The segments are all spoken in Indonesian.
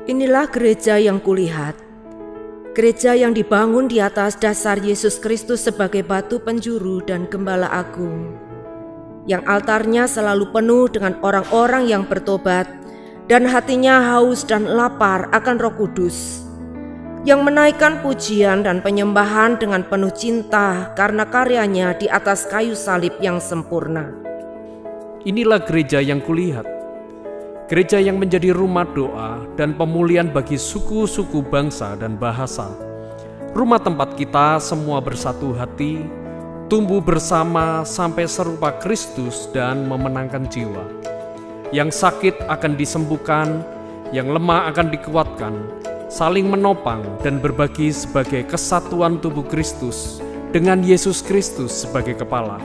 Inilah gereja yang kulihat, gereja yang dibangun di atas dasar Yesus Kristus sebagai batu penjuru dan gembala agung, yang altarnya selalu penuh dengan orang-orang yang bertobat dan hatinya haus dan lapar akan Roh Kudus, yang menaikkan pujian dan penyembahan dengan penuh cinta karena karyanya di atas kayu salib yang sempurna. Inilah gereja yang kulihat, gereja yang menjadi rumah doa dan pemulihan bagi suku-suku bangsa dan bahasa. Rumah tempat kita semua bersatu hati, tumbuh bersama sampai serupa Kristus dan memenangkan jiwa. Yang sakit akan disembuhkan, yang lemah akan dikuatkan, saling menopang dan berbagi sebagai kesatuan tubuh Kristus dengan Yesus Kristus sebagai kepala.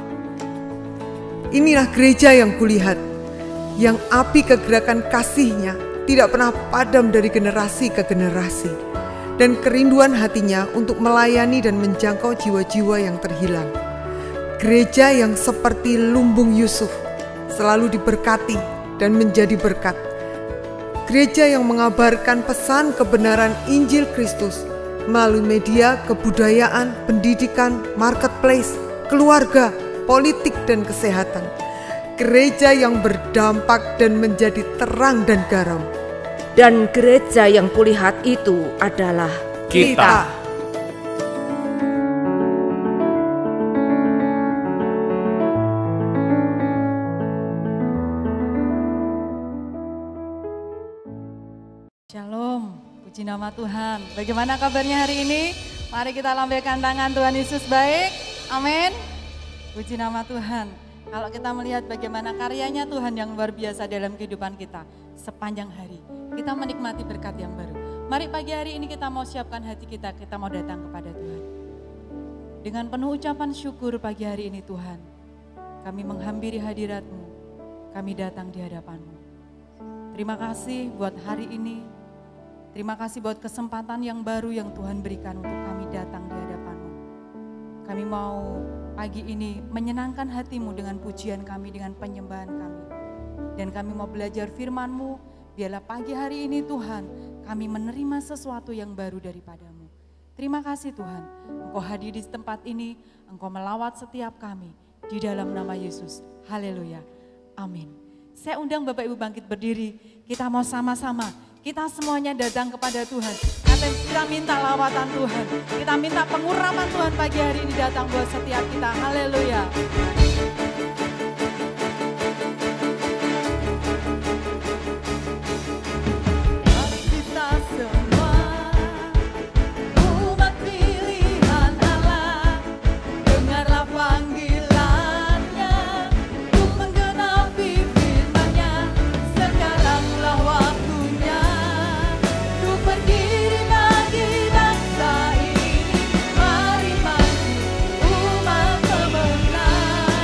Inilah gereja yang kulihat, yang api kegerakan kasih-Nya tidak pernah padam dari generasi ke generasi, dan kerinduan hatinya untuk melayani dan menjangkau jiwa-jiwa yang terhilang. Gereja yang seperti lumbung Yusuf, selalu diberkati dan menjadi berkat. Gereja yang mengabarkan pesan kebenaran Injil Kristus melalui media, kebudayaan, pendidikan, marketplace, keluarga, politik, dan kesehatan. Gereja yang berdampak dan menjadi terang dan garam. Dan gereja yang kulihat itu adalah Kita. Shalom, puji nama Tuhan. Bagaimana kabarnya hari ini? Mari kita lambaikan tangan. Tuhan Yesus baik. Amin. Puji nama Tuhan. Kalau kita melihat bagaimana karyanya Tuhan yang luar biasa dalam kehidupan kita sepanjang hari, kita menikmati berkat yang baru. Mari pagi hari ini kita mau siapkan hati kita mau datang kepada Tuhan. Dengan penuh ucapan syukur pagi hari ini Tuhan, kami menghampiri hadirat-Mu, kami datang di hadapan-Mu. Terima kasih buat hari ini, terima kasih buat kesempatan yang baru yang Tuhan berikan untuk kami datang di hadapan-Mu. Kami mau pagi ini menyenangkan hati-Mu dengan pujian kami, dengan penyembahan kami. Dan kami mau belajar firman-Mu, biarlah pagi hari ini Tuhan, kami menerima sesuatu yang baru daripada-Mu. Terima kasih Tuhan, Engkau hadir di tempat ini, Engkau melawat setiap kami, di dalam nama Yesus. Haleluya, amin. Saya undang Bapak Ibu bangkit berdiri, kita mau sama-sama, kita semuanya datang kepada Tuhan. Kita minta lawatan Tuhan, kita minta pengurapan Tuhan pagi hari ini datang buat setiap kita. Haleluya. Mari maju umat pemenang.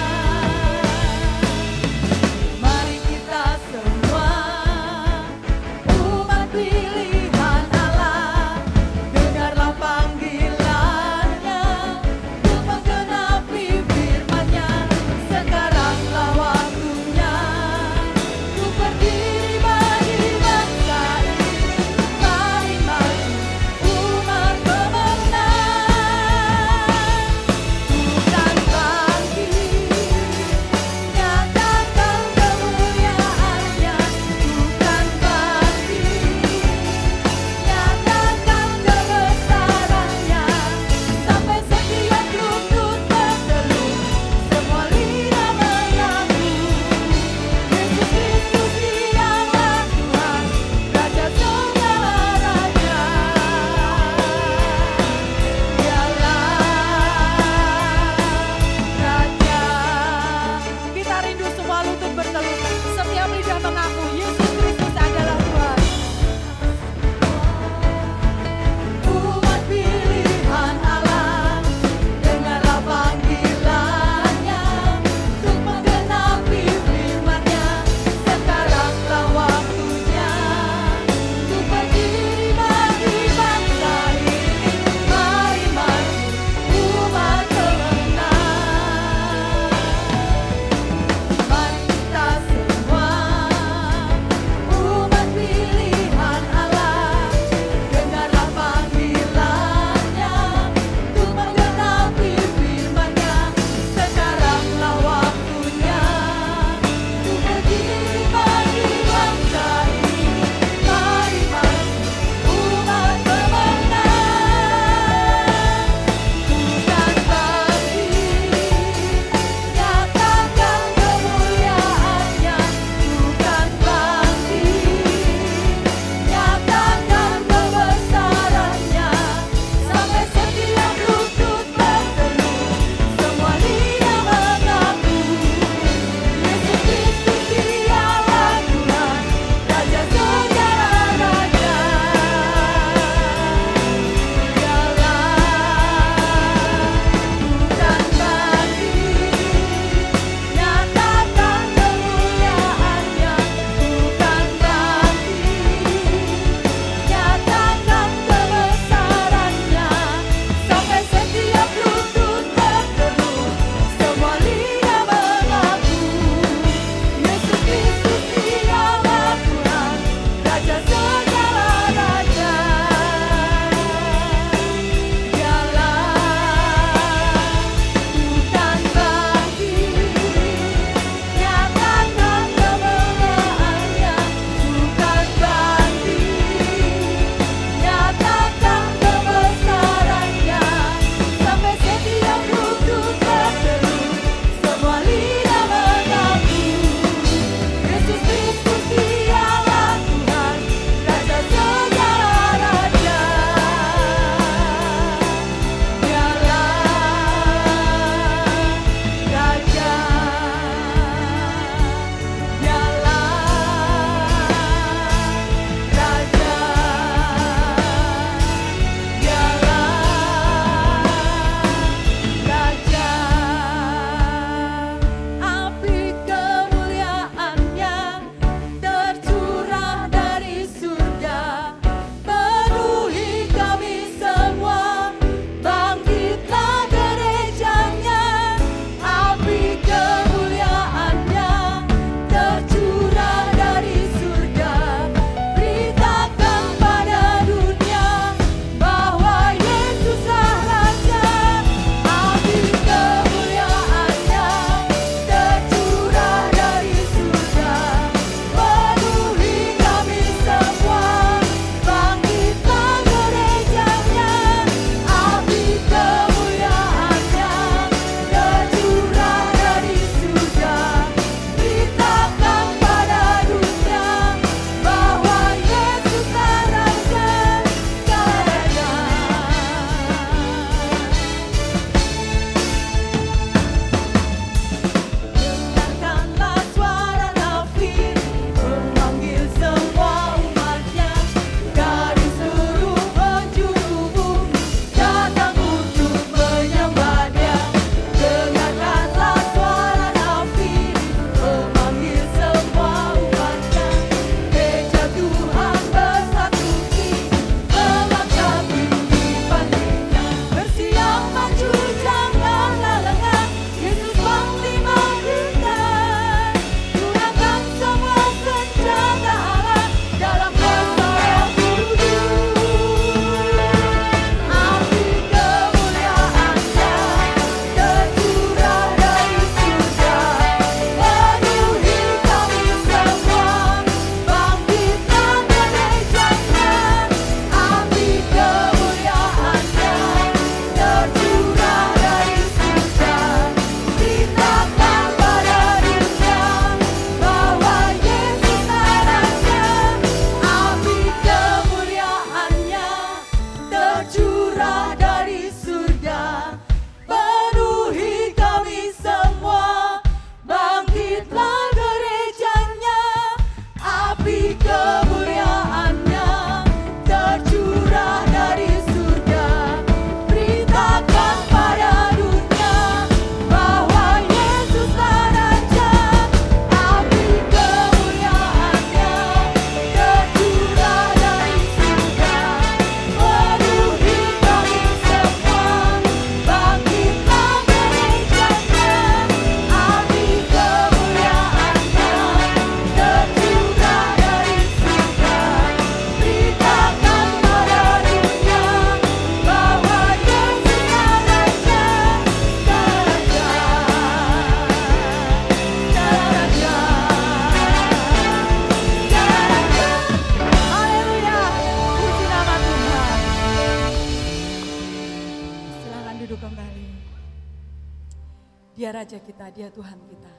Dia Raja kita, Dia Tuhan kita.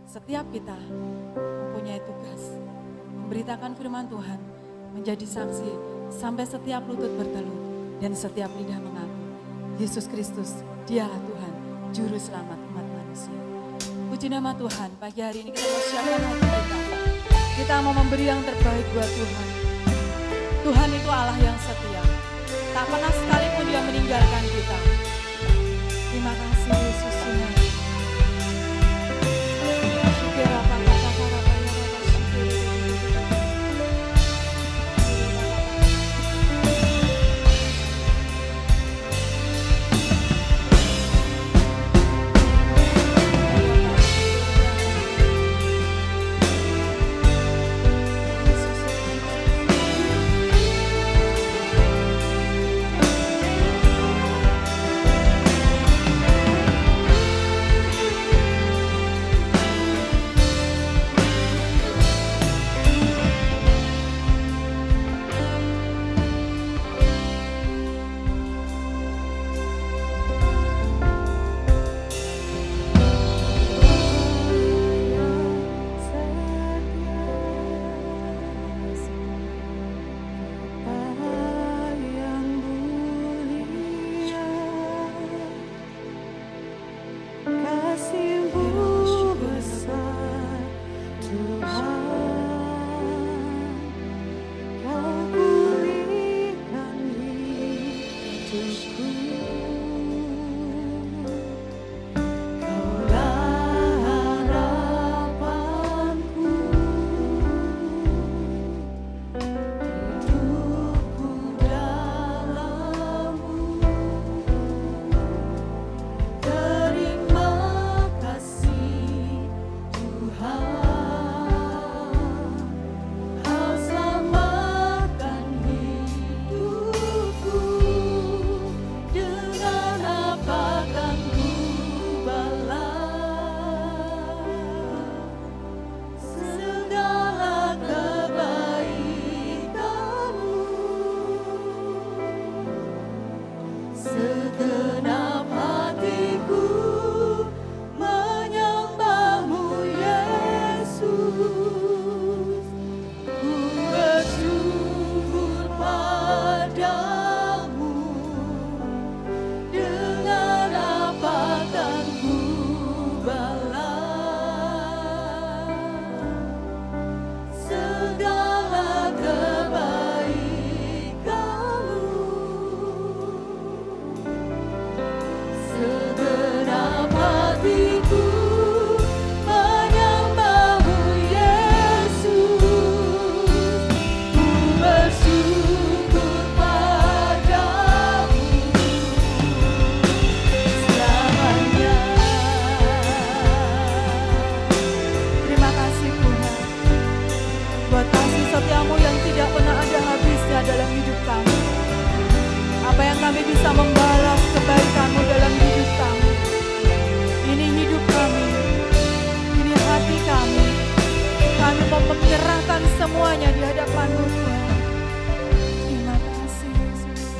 Setiap kita mempunyai tugas memberitakan firman Tuhan, menjadi saksi sampai setiap lutut bertelut dan setiap lidah mengaku Yesus Kristus, Dialah Tuhan, Juru Selamat umat manusia. Puji nama Tuhan, pagi hari ini kita mau siapkan hati kita. Kita mau memberi yang terbaik buat Tuhan. Tuhan itu Allah yang setia. Tak pernah sekalipun Dia meninggalkan kita. Terima kasih Yesus Tuhan. Semuanya di hadapan-Mu Tuhan. Terima kasih Yesus.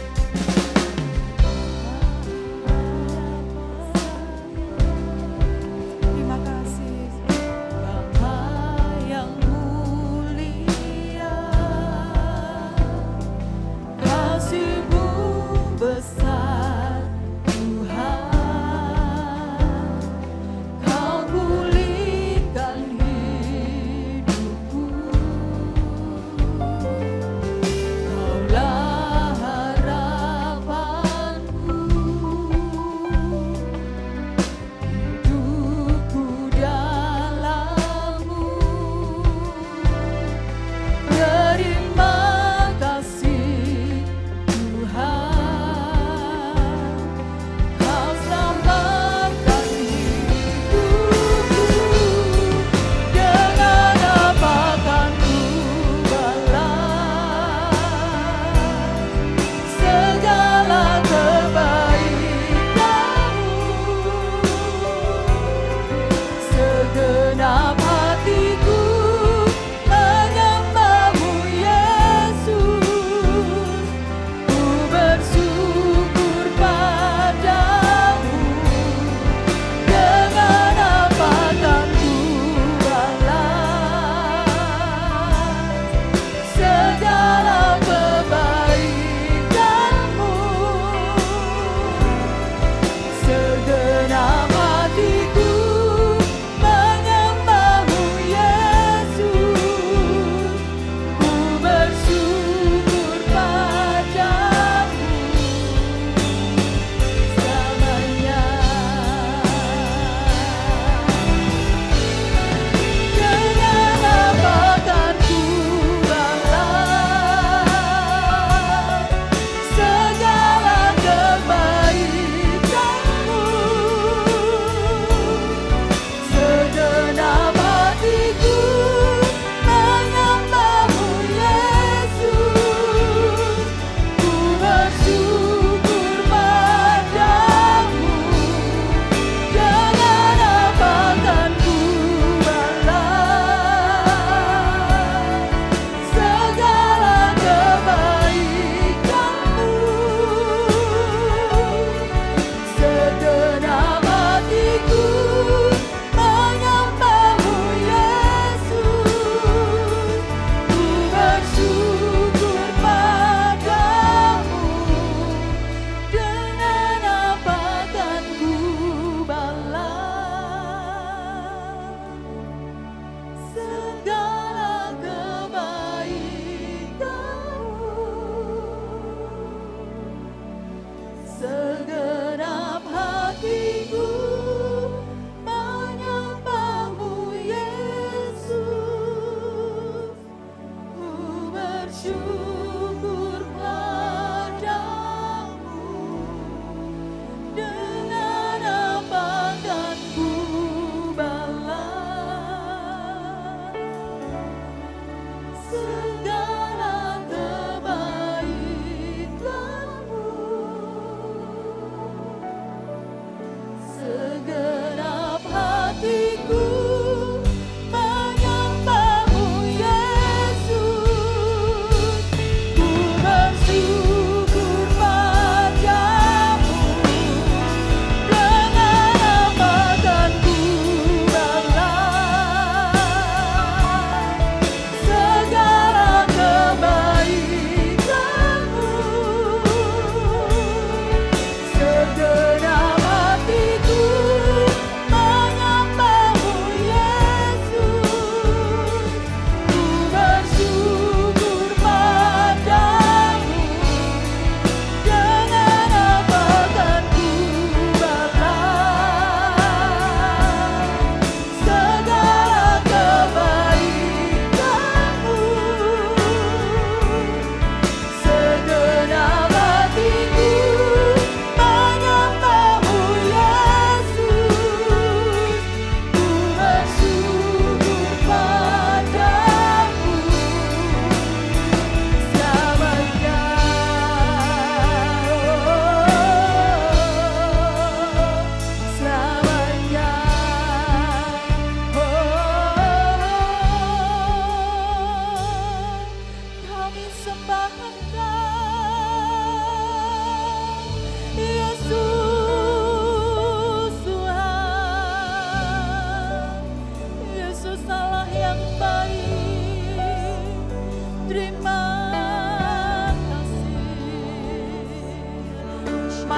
Terima kasih Yesus. Bapa yang mulia, kasih-Mu besar Tuhan. Kau pulihkan hidupku.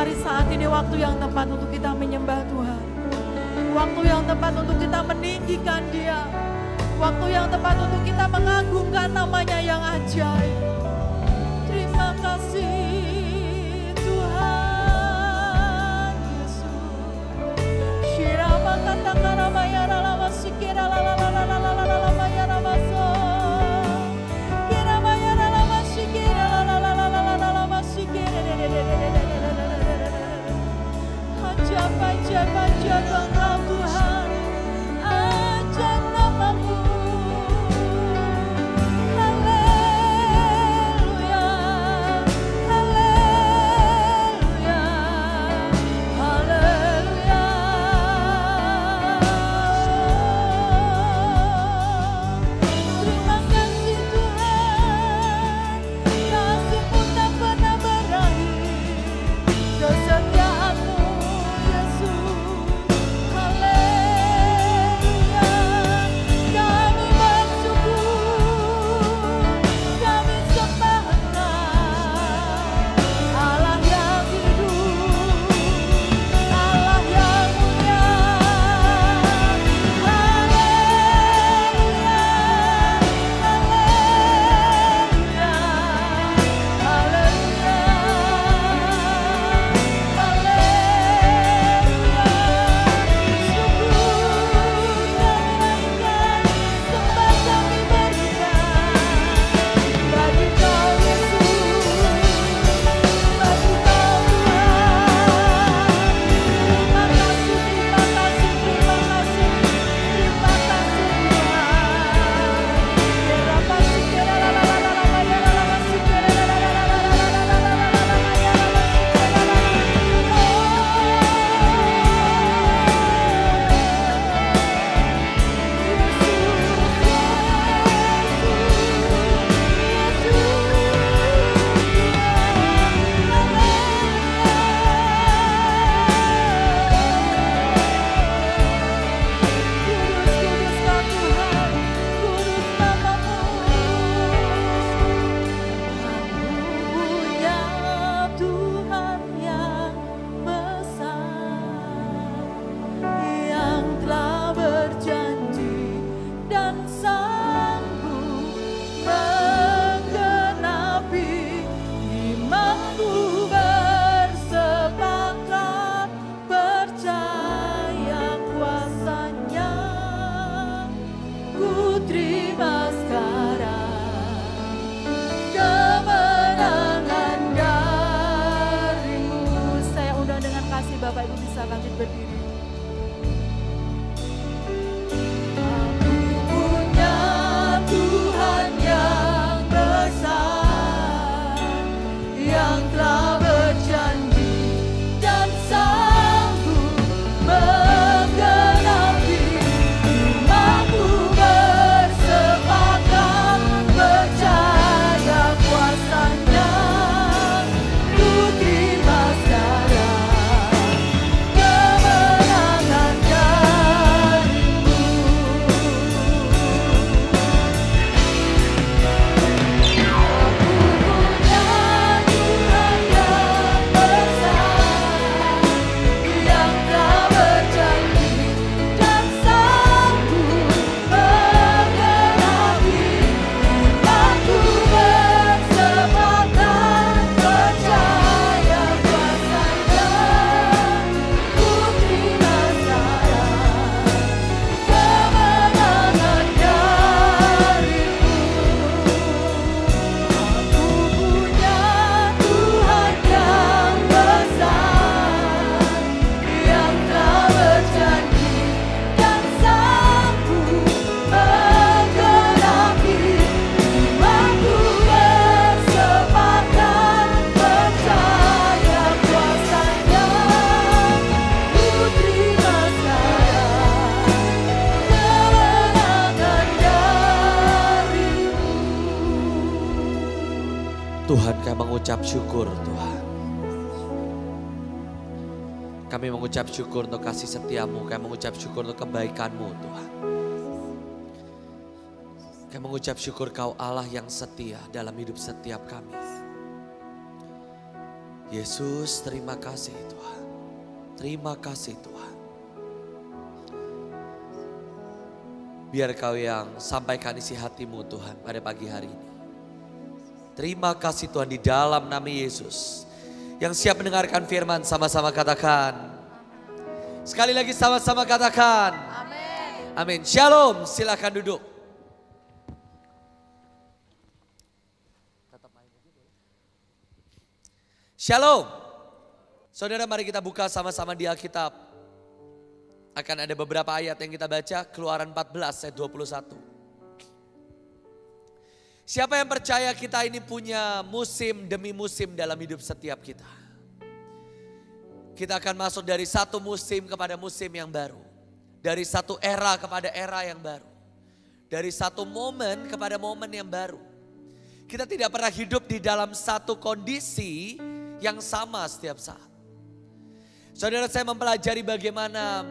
Mari saat ini waktu yang tepat untuk kita menyembah Tuhan. Waktu yang tepat untuk kita meninggikan Dia. Waktu yang tepat untuk kita mengagungkan nama-Nya yang ajaib. Terima kasih Tuhan Yesus. Shirama kata karamaya lama sikira lama ya ramaso. Kiramaya lama sikira lama sikira. Ajaib Engkau Tuhan. Ajaib namamu. Haleluya, haleluya, haleluya. Terima kasih Tuhan, kasih-Mu tak pernah berakhir, kesetiaan-Mu Yesus. Haleluya, kami bersyukur, kami sembah Allah yang hidup, Allah yang mulia. Haleluya, haleluya, haleluya, Bapak Ibu bisa lanjut berdiri. Aku punya Tuhan yang besar, yang telah berjanji dan sanggup menggenapi imanku bersepakat percaya kuasa-Nya. Ku terima sekarang kemenangan darimu. Tuhan, kami mengucap syukur Tuhan. Kami mengucap syukur untuk kasih setia-Mu, kami mengucap syukur untuk kebaikan-Mu Tuhan. Kami mengucap syukur Kau Allah yang setia dalam hidup setiap kami. Yesus, terima kasih Tuhan. Terima kasih Tuhan. Biar Kau yang sampaikan isi hatimu Tuhan pada pagi hari ini. Terima kasih Tuhan di dalam nama Yesus. Yang siap mendengarkan firman sama-sama katakan. Sekali lagi sama-sama katakan. Amin. Amin. Shalom, silakan duduk. Shalom. Saudara, mari kita buka sama-sama di Alkitab. Akan ada beberapa ayat yang kita baca, Keluaran 14 ayat 21. Siapa yang percaya kita ini punya musim demi musim dalam hidup setiap kita. Kita akan masuk dari satu musim kepada musim yang baru. Dari satu era kepada era yang baru. Dari satu momen kepada momen yang baru. Kita tidak pernah hidup di dalam satu kondisi yang sama setiap saat. Saudara, saya mempelajari bagaimana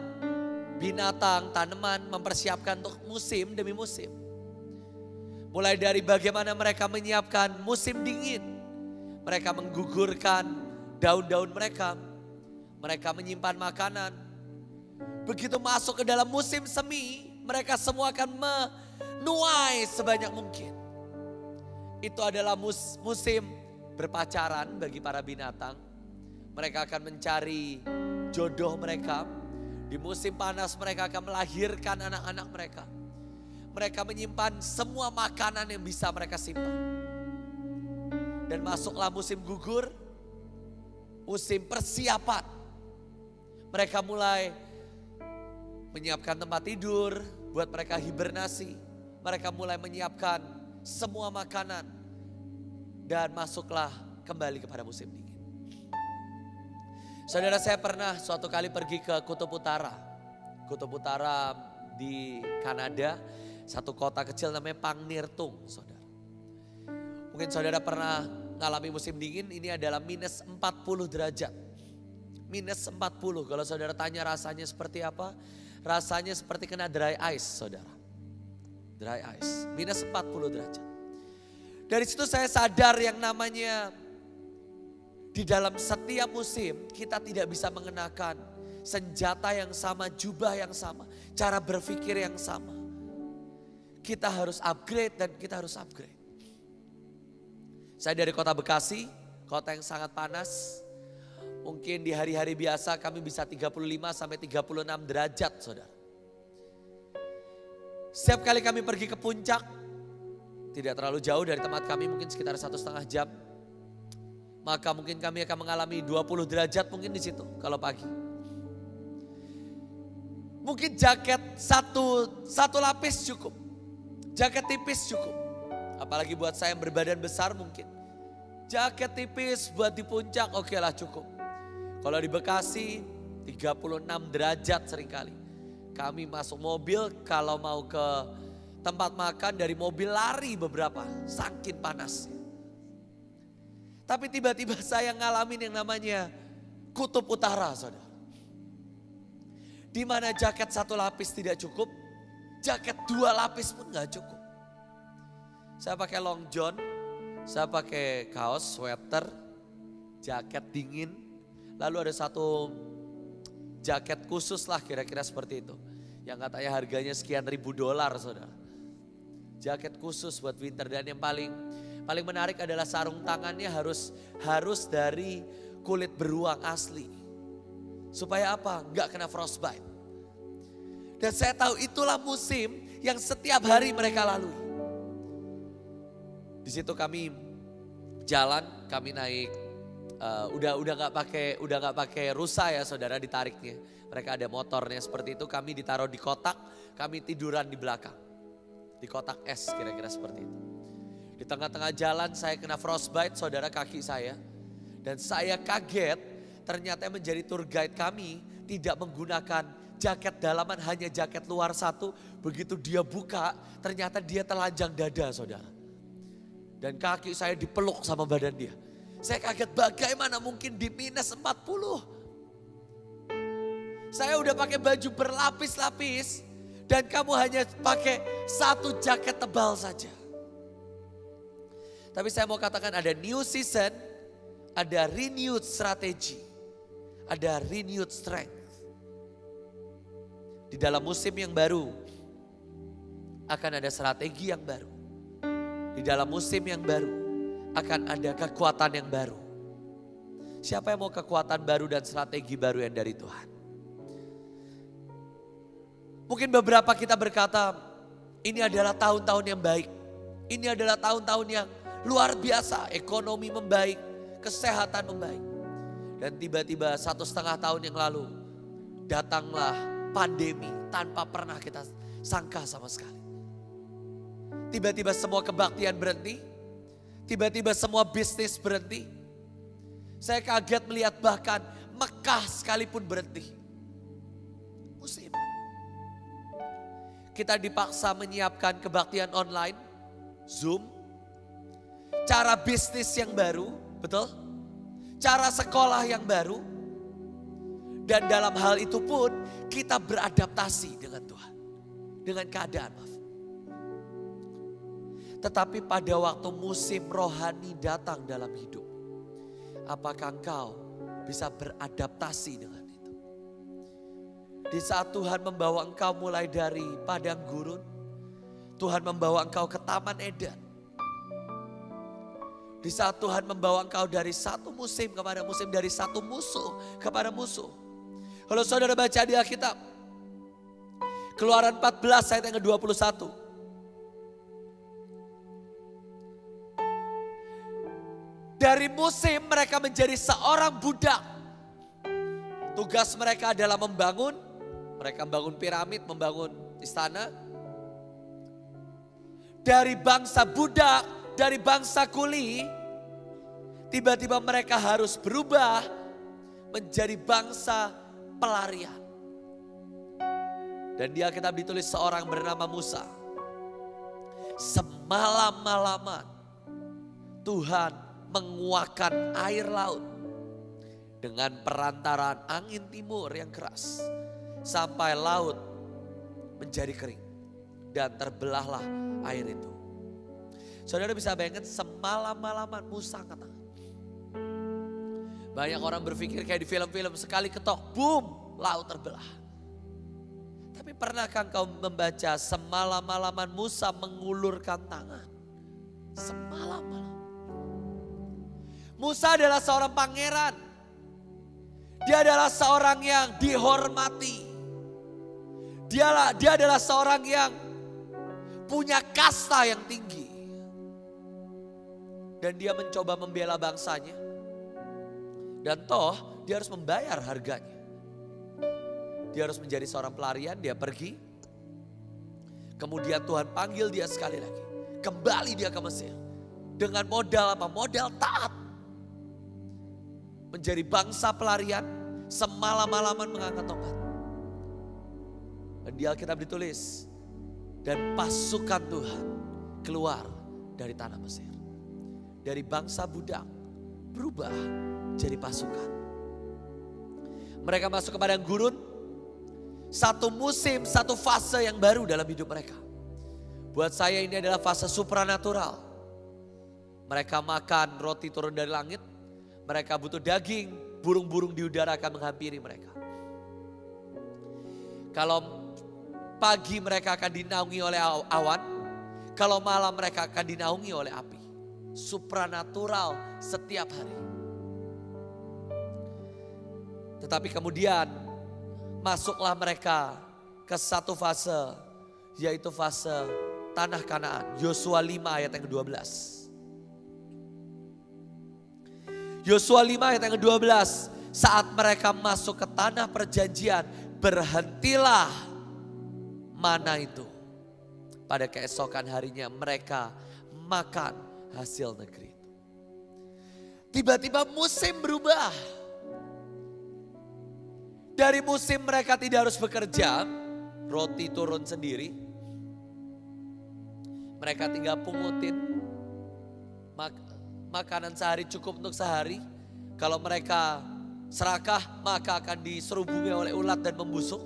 binatang, tanaman mempersiapkan untuk musim demi musim. Mulai dari bagaimana mereka menyiapkan musim dingin. Mereka menggugurkan daun-daun mereka. Mereka menyimpan makanan. Begitu masuk ke dalam musim semi, mereka semua akan menuai sebanyak mungkin. Itu adalah musim berpacaran bagi para binatang. Mereka akan mencari jodoh mereka. Di musim panas mereka akan melahirkan anak-anak mereka. Mereka menyimpan semua makanan yang bisa mereka simpan. Dan masuklah musim gugur, musim persiapan. Mereka mulai menyiapkan tempat tidur, buat mereka hibernasi. Mereka mulai menyiapkan semua makanan. Dan masuklah kembali kepada musim dingin. Saudara, saya pernah suatu kali pergi ke Kutub Utara. Kutub Utara di Kanada, satu kota kecil namanya Pangnirtung, saudara. Mungkin saudara pernah mengalami musim dingin, ini adalah minus 40 derajat. Minus 40, kalau saudara tanya rasanya seperti apa? Rasanya seperti kena dry ice, saudara. Dry ice, minus 40 derajat. Dari situ saya sadar yang namanya di dalam setiap musim kita tidak bisa mengenakan senjata yang sama, jubah yang sama, cara berpikir yang sama. Kita harus upgrade dan kita harus upgrade. Saya dari kota Bekasi, kota yang sangat panas. Mungkin di hari-hari biasa kami bisa 35 sampai 36 derajat, saudara. Setiap kali kami pergi ke puncak, tidak terlalu jauh dari tempat kami, mungkin sekitar 1,5 jam. Maka mungkin kami akan mengalami 20 derajat mungkin di situ kalau pagi. Mungkin jaket satu lapis cukup. Jaket tipis cukup. Apalagi buat saya yang berbadan besar mungkin. Jaket tipis buat di puncak oke lah cukup. Kalau di Bekasi 36 derajat seringkali. Kami masuk mobil kalau mau ke tempat makan dari mobil lari beberapa. Saking panasnya. Tapi tiba-tiba saya ngalamin yang namanya Kutub Utara, saudara. Di mana jaket satu lapis tidak cukup, jaket 2 lapis pun gak cukup. Saya pakai long john, saya pakai kaos, sweater, jaket dingin. Lalu ada satu jaket khusus lah kira-kira seperti itu. Yang katanya harganya sekian $1,000, saudara. Jaket khusus buat winter, dan yang paling menarik adalah sarung tangannya harus dari kulit beruang asli. Supaya apa? Enggak kena frostbite. Dan saya tahu itulah musim yang setiap hari mereka lalui. Di situ kami jalan, kami naik udah nggak pakai rusa ya, saudara, ditariknya. Mereka ada motornya seperti itu, kami ditaruh di kotak, kami tiduran di belakang. Di kotak es kira-kira seperti itu. Di tengah-tengah jalan saya kena frostbite, saudara, kaki saya. Dan saya kaget ternyata menjadi tour guide kami tidak menggunakan jaket dalaman, hanya jaket luar satu. Begitu dia buka ternyata dia telanjang dada, saudara. Dan kaki saya dipeluk sama badan dia. Saya kaget bagaimana mungkin di minus 40. Saya udah pakai baju berlapis-lapis dan kamu hanya pakai satu jaket tebal saja. Tapi saya mau katakan ada new season, ada renewed strategi, ada renewed strength. Di dalam musim yang baru akan ada strategi yang baru. Di dalam musim yang baru akan ada kekuatan yang baru. Siapa yang mau kekuatan baru dan strategi baru yang dari Tuhan? Mungkin beberapa kita berkata, ini adalah tahun-tahun yang baik. Ini adalah tahun-tahun yang luar biasa. Ekonomi membaik, kesehatan membaik. Dan tiba-tiba 1,5 tahun yang lalu datanglah pandemi tanpa pernah kita sangka sama sekali. Tiba-tiba semua kebaktian berhenti. Tiba-tiba semua bisnis berhenti. Saya kaget melihat bahkan Mekah sekalipun berhenti. Musim. Kita dipaksa menyiapkan kebaktian online, Zoom. Cara bisnis yang baru, betul? Cara sekolah yang baru. Dan dalam hal itu pun kita beradaptasi dengan Tuhan. Dengan keadaan, maaf. Tetapi pada waktu musim rohani datang dalam hidup, apakah engkau bisa beradaptasi dengan itu? Di saat Tuhan membawa engkau mulai dari padang gurun, Tuhan membawa engkau ke Taman Eden. Di saat Tuhan membawa engkau dari satu musim kepada musim, dari satu musuh kepada musuh. Kalau saudara baca di Alkitab, Keluaran 14 ayat yang ke-21. Dari musim mereka menjadi seorang budak. Tugas mereka adalah membangun. Mereka membangun piramid, membangun istana. Dari bangsa budak, dari bangsa kuli, tiba-tiba mereka harus berubah menjadi bangsa pelarian. Dan di Alkitab ditulis seorang bernama Musa. Semalam-malaman Tuhan menguakkan air laut dengan perantaraan angin timur yang keras. Sampai laut menjadi kering dan terbelahlah air itu. Saudara bisa bayangkan semalam-malaman Musa angkat tangan. Banyak orang berpikir kayak di film-film, sekali ketok, boom, laut terbelah. Tapi pernahkah engkau membaca semalam-malaman Musa mengulurkan tangan? Semalam-malam. Musa adalah seorang pangeran. Dia adalah seorang yang dihormati. Dia adalah seorang yang punya kasta yang tinggi. Dan dia mencoba membela bangsanya. Dan toh dia harus membayar harganya. Dia harus menjadi seorang pelarian, dia pergi. Kemudian Tuhan panggil dia sekali lagi. Kembali dia ke Mesir. Dengan modal apa? Modal taat. Menjadi bangsa pelarian, semalam-malaman mengangkat tongkat. Dan di Alkitab ditulis, dan pasukan Tuhan keluar dari tanah Mesir. Dari bangsa budak berubah jadi pasukan. Mereka masuk ke padang gurun. Satu musim, satu fase yang baru dalam hidup mereka. Buat saya ini adalah fase supranatural. Mereka makan roti turun dari langit. Mereka butuh daging, burung-burung di udara akan menghampiri mereka. Kalau pagi mereka akan dinaungi oleh awan, kalau malam mereka akan dinaungi oleh api. Supranatural setiap hari. Tetapi kemudian masuklah mereka ke satu fase, yaitu fase tanah Kanaan. Yosua 5 ayat yang ke-12. Yosua 5 ayat yang ke-12, saat mereka masuk ke tanah perjanjian, berhentilah mana itu. Pada keesokan harinya mereka makan hasil negeri itu. Tiba-tiba musim berubah. Dari musim mereka tidak harus bekerja, roti turun sendiri. Mereka tinggal pungutin, makanan sehari cukup untuk sehari. Kalau mereka serakah, maka akan diserubungi oleh ulat dan membusuk.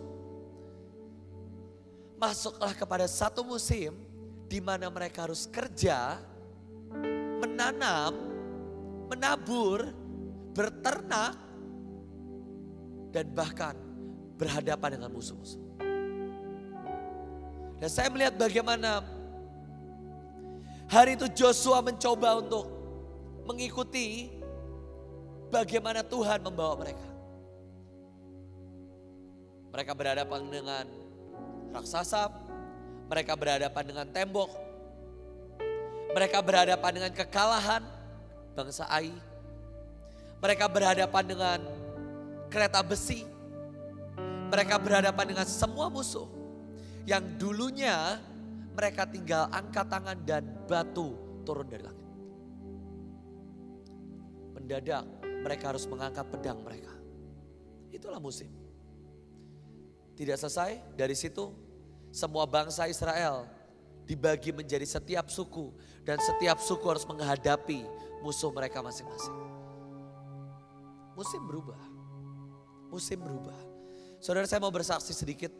Masuklah kepada satu musim di mana mereka harus kerja, menanam, menabur, berternak, dan bahkan berhadapan dengan musuh-musuh. Dan saya melihat bagaimana hari itu Joshua mencoba untuk mengikuti bagaimana Tuhan membawa mereka. Mereka berhadapan dengan raksasa, mereka berhadapan dengan tembok, mereka berhadapan dengan kekalahan bangsa Ai, mereka berhadapan dengan kereta besi, mereka berhadapan dengan semua musuh yang dulunya mereka tinggal angkat tangan dan batu turun dari langit. Mendadak mereka harus mengangkat pedang mereka. Itulah musim. Tidak selesai dari situ, semua bangsa Israel dibagi menjadi setiap suku, dan setiap suku harus menghadapi musuh mereka masing-masing. Musim berubah. Musim berubah. Saudara, saya mau bersaksi sedikit.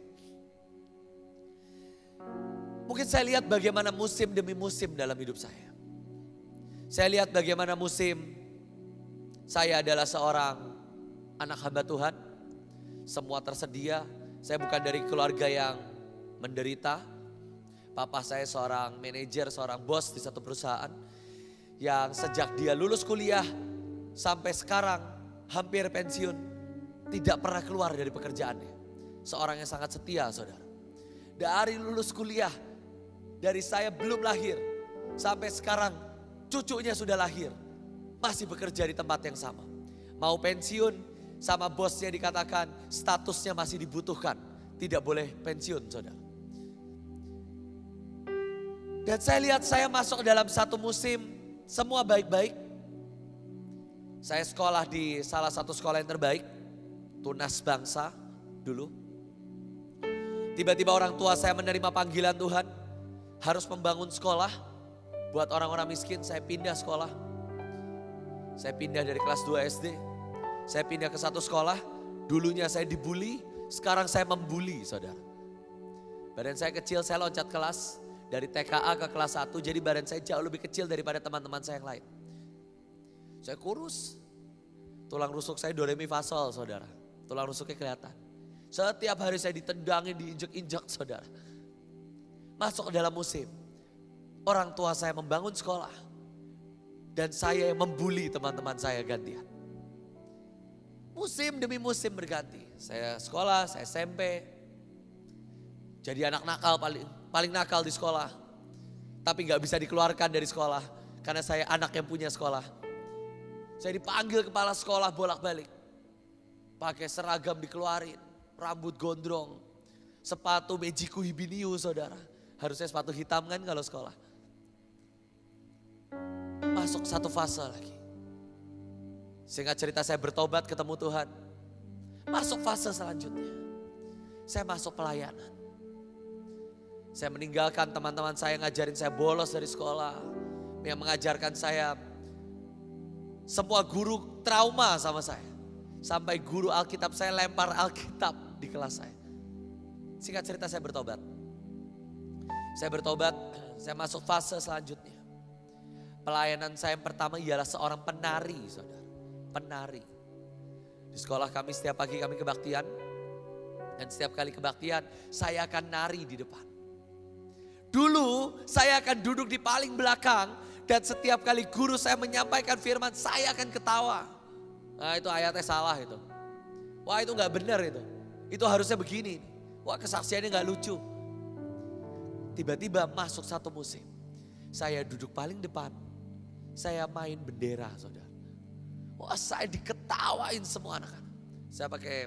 Mungkin saya lihat bagaimana musim demi musim dalam hidup saya. Saya lihat bagaimana musim saya adalah seorang anak hamba Tuhan. Semua tersedia. Saya bukan dari keluarga yang menderita. Papa saya seorang manajer, seorang bos di satu perusahaan. Yang sejak dia lulus kuliah sampai sekarang hampir pensiun, tidak pernah keluar dari pekerjaannya. Seorang yang sangat setia, saudara. Dari lulus kuliah, dari saya belum lahir sampai sekarang cucunya sudah lahir, masih bekerja di tempat yang sama. Mau pensiun, sama bosnya dikatakan statusnya masih dibutuhkan, tidak boleh pensiun, saudara. Dan saya lihat saya masuk dalam satu musim, semua baik-baik. Saya sekolah di salah satu sekolah yang terbaik, Tunas Bangsa dulu. Tiba-tiba orang tua saya menerima panggilan Tuhan, harus membangun sekolah buat orang-orang miskin. Saya pindah sekolah. Saya pindah dari kelas 2 SD. Saya pindah ke satu sekolah. Dulunya saya dibully, sekarang saya membuli, saudara. Badan saya kecil, saya loncat kelas. Dari TKA ke kelas 1, jadi badan saya jauh lebih kecil daripada teman-teman saya yang lain. Saya kurus. Tulang rusuk saya do re mi fa sol, saudara. Tulang rusuknya kelihatan. Setiap hari saya ditendangin, diinjek-injek, saudara. Masuk ke dalam musim. Orang tua saya membangun sekolah. Dan saya yang membuli teman-teman saya gantian. Musim demi musim berganti. Saya sekolah, saya SMP. Jadi anak nakal, paling nakal di sekolah. Tapi gak bisa dikeluarkan dari sekolah. Karena saya anak yang punya sekolah. Saya dipanggil kepala sekolah bolak-balik. Pakai seragam dikeluarin. Rambut gondrong. Sepatu Mejiku Hibiniu, saudara. Harusnya sepatu hitam kan kalau sekolah. Masuk satu fase lagi. Singkat cerita saya bertobat ketemu Tuhan. Masuk fase selanjutnya. Saya masuk pelayanan. Saya meninggalkan teman-teman saya yang ngajarin saya bolos dari sekolah. Yang mengajarkan saya. Semua guru trauma sama saya. Sampai guru Alkitab saya lempar Alkitab di kelas saya. Singkat cerita saya bertobat. Saya bertobat, saya masuk fase selanjutnya. Pelayanan saya yang pertama ialah seorang penari, saudara. Penari. Di sekolah kami setiap pagi kami kebaktian. Dan setiap kali kebaktian saya akan nari di depan. Dulu saya akan duduk di paling belakang. Dan setiap kali guru saya menyampaikan firman saya akan ketawa. Nah itu ayatnya salah itu. Wah itu gak benar itu. Itu harusnya begini. Wah kesaksiannya gak lucu. Tiba-tiba masuk satu musim. Saya duduk paling depan. Saya main bendera, saudara. Wah saya diketawain semua anak-anak. Saya pakai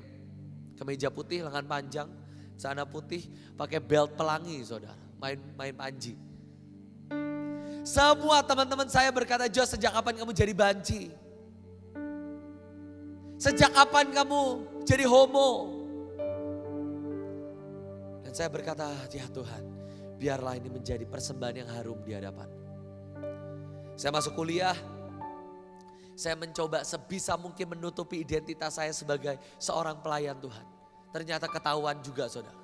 kemeja putih, lengan panjang, celana putih, pakai belt pelangi, saudara. Main panji. Semua teman-teman saya berkata, Jo sejak kapan kamu jadi banci? Sejak kapan kamu jadi homo? Dan saya berkata, ya Tuhan, biarlah ini menjadi persembahan yang harum di hadapan. Saya masuk kuliah. Saya mencoba sebisa mungkin menutupi identitas saya sebagai seorang pelayan Tuhan. Ternyata ketahuan juga, saudara.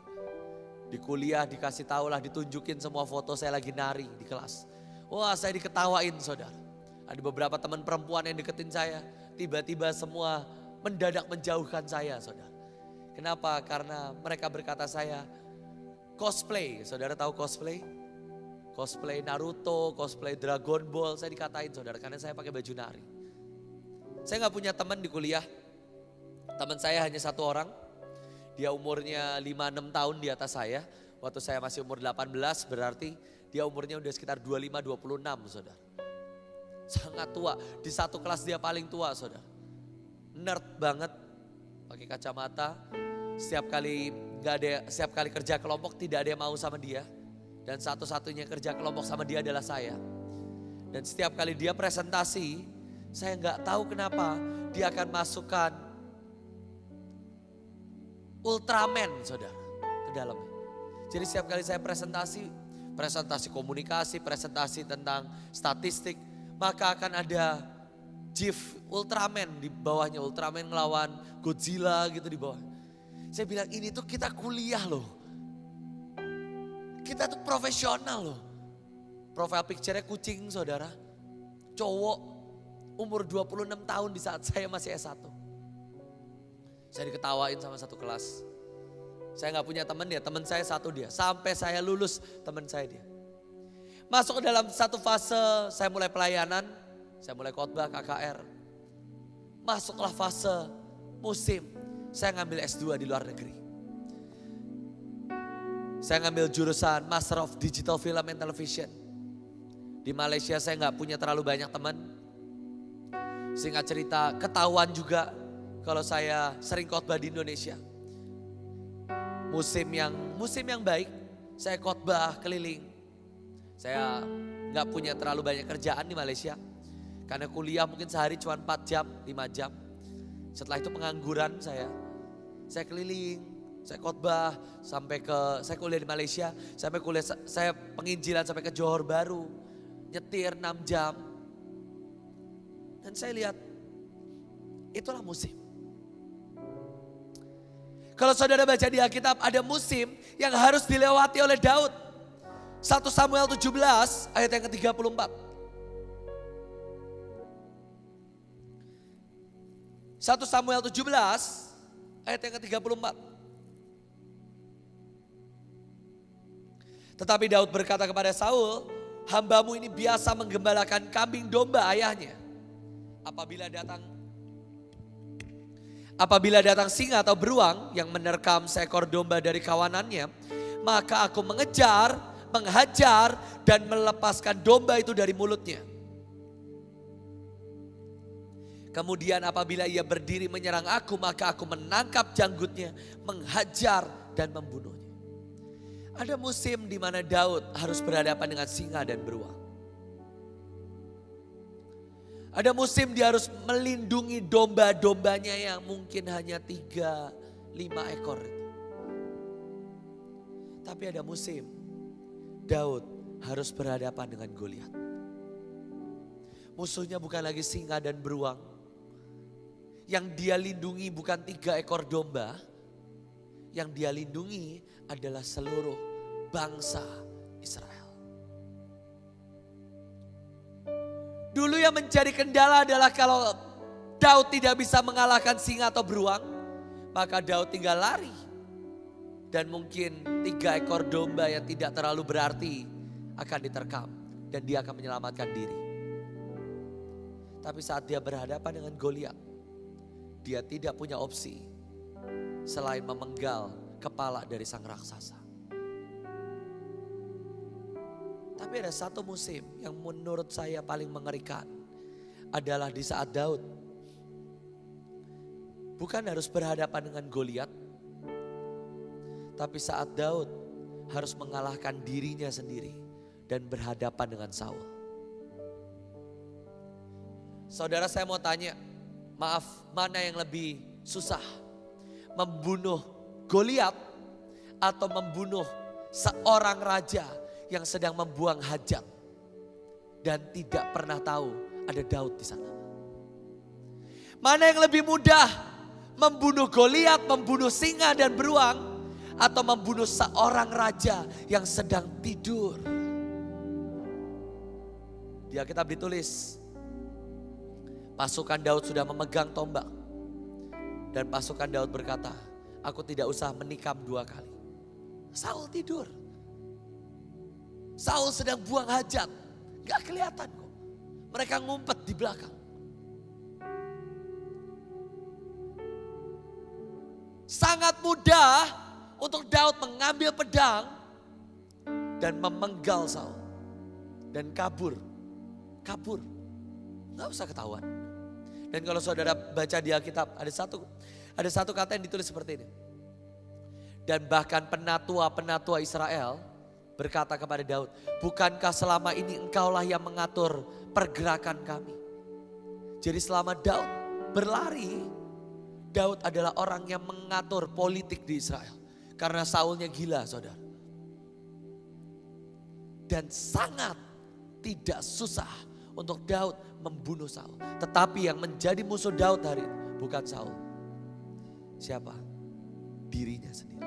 Di kuliah dikasih tahu lah, ditunjukin semua foto saya lagi nari di kelas. Wah saya diketawain, saudara. Ada beberapa teman perempuan yang deketin saya. tiba-tiba semua mendadak menjauhkan saya, saudara. Kenapa? Karena mereka berkata saya cosplay. Saudara tahu cosplay? Cosplay Naruto, cosplay Dragon Ball. Saya dikatain, saudara, karena saya pakai baju nari. Saya gak punya teman di kuliah. Teman saya hanya satu orang. Dia umurnya 5-6 tahun di atas saya. Waktu saya masih umur 18, berarti dia umurnya udah sekitar 25-26, saudara. Sangat tua. Di satu kelas dia paling tua, saudara. Nerd banget. Pakai kacamata. Setiap kali kerja kelompok tidak ada yang mau sama dia. Dan satu-satunya kerja kelompok sama dia adalah saya. Dan setiap kali dia presentasi, saya nggak tahu kenapa dia akan masukkan Ultraman, saudara, ke dalamnya. Jadi setiap kali saya presentasi komunikasi, presentasi tentang statistik, maka akan ada GIF Ultraman di bawahnya. Ultraman ngelawan Godzilla gitu di bawah. Saya bilang ini tuh kita kuliah loh. Kita tuh profesional loh. Profile picture-nya kucing, saudara. Cowok umur 26 tahun di saat saya masih S1. Saya diketawain sama satu kelas. Saya gak punya teman dia, teman saya satu dia. Sampai saya lulus teman saya dia. Masuk ke dalam satu fase, saya mulai pelayanan. Saya mulai khotbah KKR. Masuklah fase musim. Saya ngambil S2 di luar negeri. Saya ngambil jurusan Master of Digital Film and Television. Di Malaysia saya gak punya terlalu banyak teman. Singkat cerita, ketahuan juga kalau saya sering khotbah di Indonesia. Musim yang baik, saya khotbah keliling. Saya gak punya terlalu banyak kerjaan di Malaysia. Karena kuliah mungkin sehari cuma 4 jam, 5 jam. Setelah itu pengangguran saya keliling, saya khotbah saya kuliah di Malaysia, saya penginjilan sampai ke Johor Bahru, nyetir 6 jam. Dan saya lihat, itulah musim. Kalau saudara baca di Alkitab ada musim yang harus dilewati oleh Daud. 1 Samuel 17 ayat yang ke-34. 1 Samuel 17 ayat yang ke-34. Tetapi Daud berkata kepada Saul, hambamu ini biasa menggembalakan kambing domba ayahnya. Apabila datang singa atau beruang yang menerkam seekor domba dari kawanannya, maka aku mengejar, menghajar dan melepaskan domba itu dari mulutnya. Kemudian apabila ia berdiri menyerang aku, maka aku menangkap janggutnya, menghajar dan membunuhnya. Ada musim di mana Daud harus berhadapan dengan singa dan beruang. Ada musim dia harus melindungi domba-dombanya yang mungkin hanya 3-5 ekor. Tapi ada musim Daud harus berhadapan dengan Goliat. Musuhnya bukan lagi singa dan beruang. Yang dia lindungi bukan 3 ekor domba. Yang dia lindungi adalah seluruh bangsa Israel. Dulu yang menjadi kendala adalah kalau Daud tidak bisa mengalahkan singa atau beruang, maka Daud tinggal lari. Dan mungkin 3 ekor domba yang tidak terlalu berarti akan diterkam dan dia akan menyelamatkan diri. Tapi saat dia berhadapan dengan Goliat, dia tidak punya opsi selain memenggal kepala dari sang raksasa. Tapi ada satu musim yang menurut saya paling mengerikan. Adalah di saat Daud bukan harus berhadapan dengan Goliat, tapi saat Daud harus mengalahkan dirinya sendiri dan berhadapan dengan Saul. Saudara, saya mau tanya, maaf, mana yang lebih susah? Membunuh Goliat atau membunuh seorang raja yang sedang membuang hajat dan tidak pernah tahu ada Daud di sana? Mana yang lebih mudah? Membunuh Goliat, membunuh singa dan beruang, atau membunuh seorang raja yang sedang tidur? Di Alkitab ditulis, Pasukan Daud sudah memegang tombak. Dan pasukan Daud berkata, aku tidak usah menikam 2 kali. Saul tidur. Saul sedang buang hajat. Gak kelihatan kok. Mereka ngumpet di belakang. Sangat mudah untuk Daud mengambil pedang dan memenggal Saul. Dan kabur. Gak usah ketahuan. Dan kalau saudara baca di Alkitab, ada satu kata yang ditulis seperti ini. Dan bahkan penatua-penatua Israel berkata kepada Daud, bukankah selama ini engkaulah yang mengatur pergerakan kami? Jadi selama Daud berlari, Daud adalah orang yang mengatur politik di Israel. Karena Saulnya gila, saudara. Dan sangat tidak susah untuk Daud membunuh Saul. Tetapi yang menjadi musuh Daud hari itu bukan Saul. Siapa? Dirinya sendiri.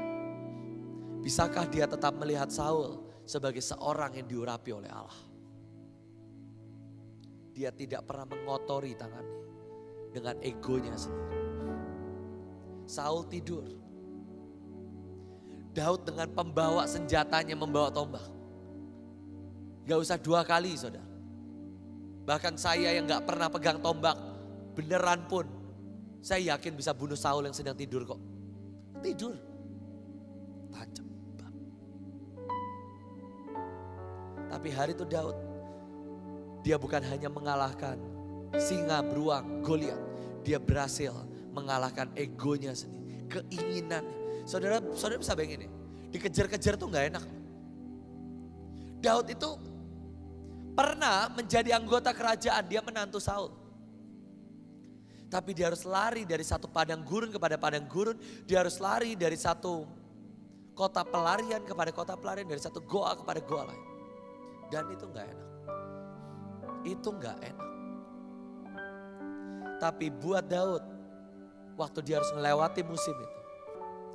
Bisakah dia tetap melihat Saul sebagai seorang yang diurapi oleh Allah? Dia tidak pernah mengotori tangannya dengan egonya sendiri. Saul tidur. Daud dengan pembawa senjatanya membawa tombak. Gak usah 2 kali, saudara. Bahkan saya yang gak pernah pegang tombak, beneran pun, saya yakin bisa bunuh Saul yang sedang tidur kok. Tidur. Tajam. Tapi hari itu Daud, dia bukan hanya mengalahkan singa beruang Goliat, dia berhasil mengalahkan egonya sendiri, keinginannya. Saudara bisa bayangin ya, dikejar-kejar tuh gak enak. Daud itu pernah menjadi anggota kerajaan, dia menantu Saul. Tapi dia harus lari dari satu padang gurun kepada padang gurun. Dia harus lari dari satu kota pelarian kepada kota pelarian. Dari satu goa kepada goa lain. Dan itu gak enak. Itu gak enak. Tapi buat Daud, waktu dia harus melewati musim itu,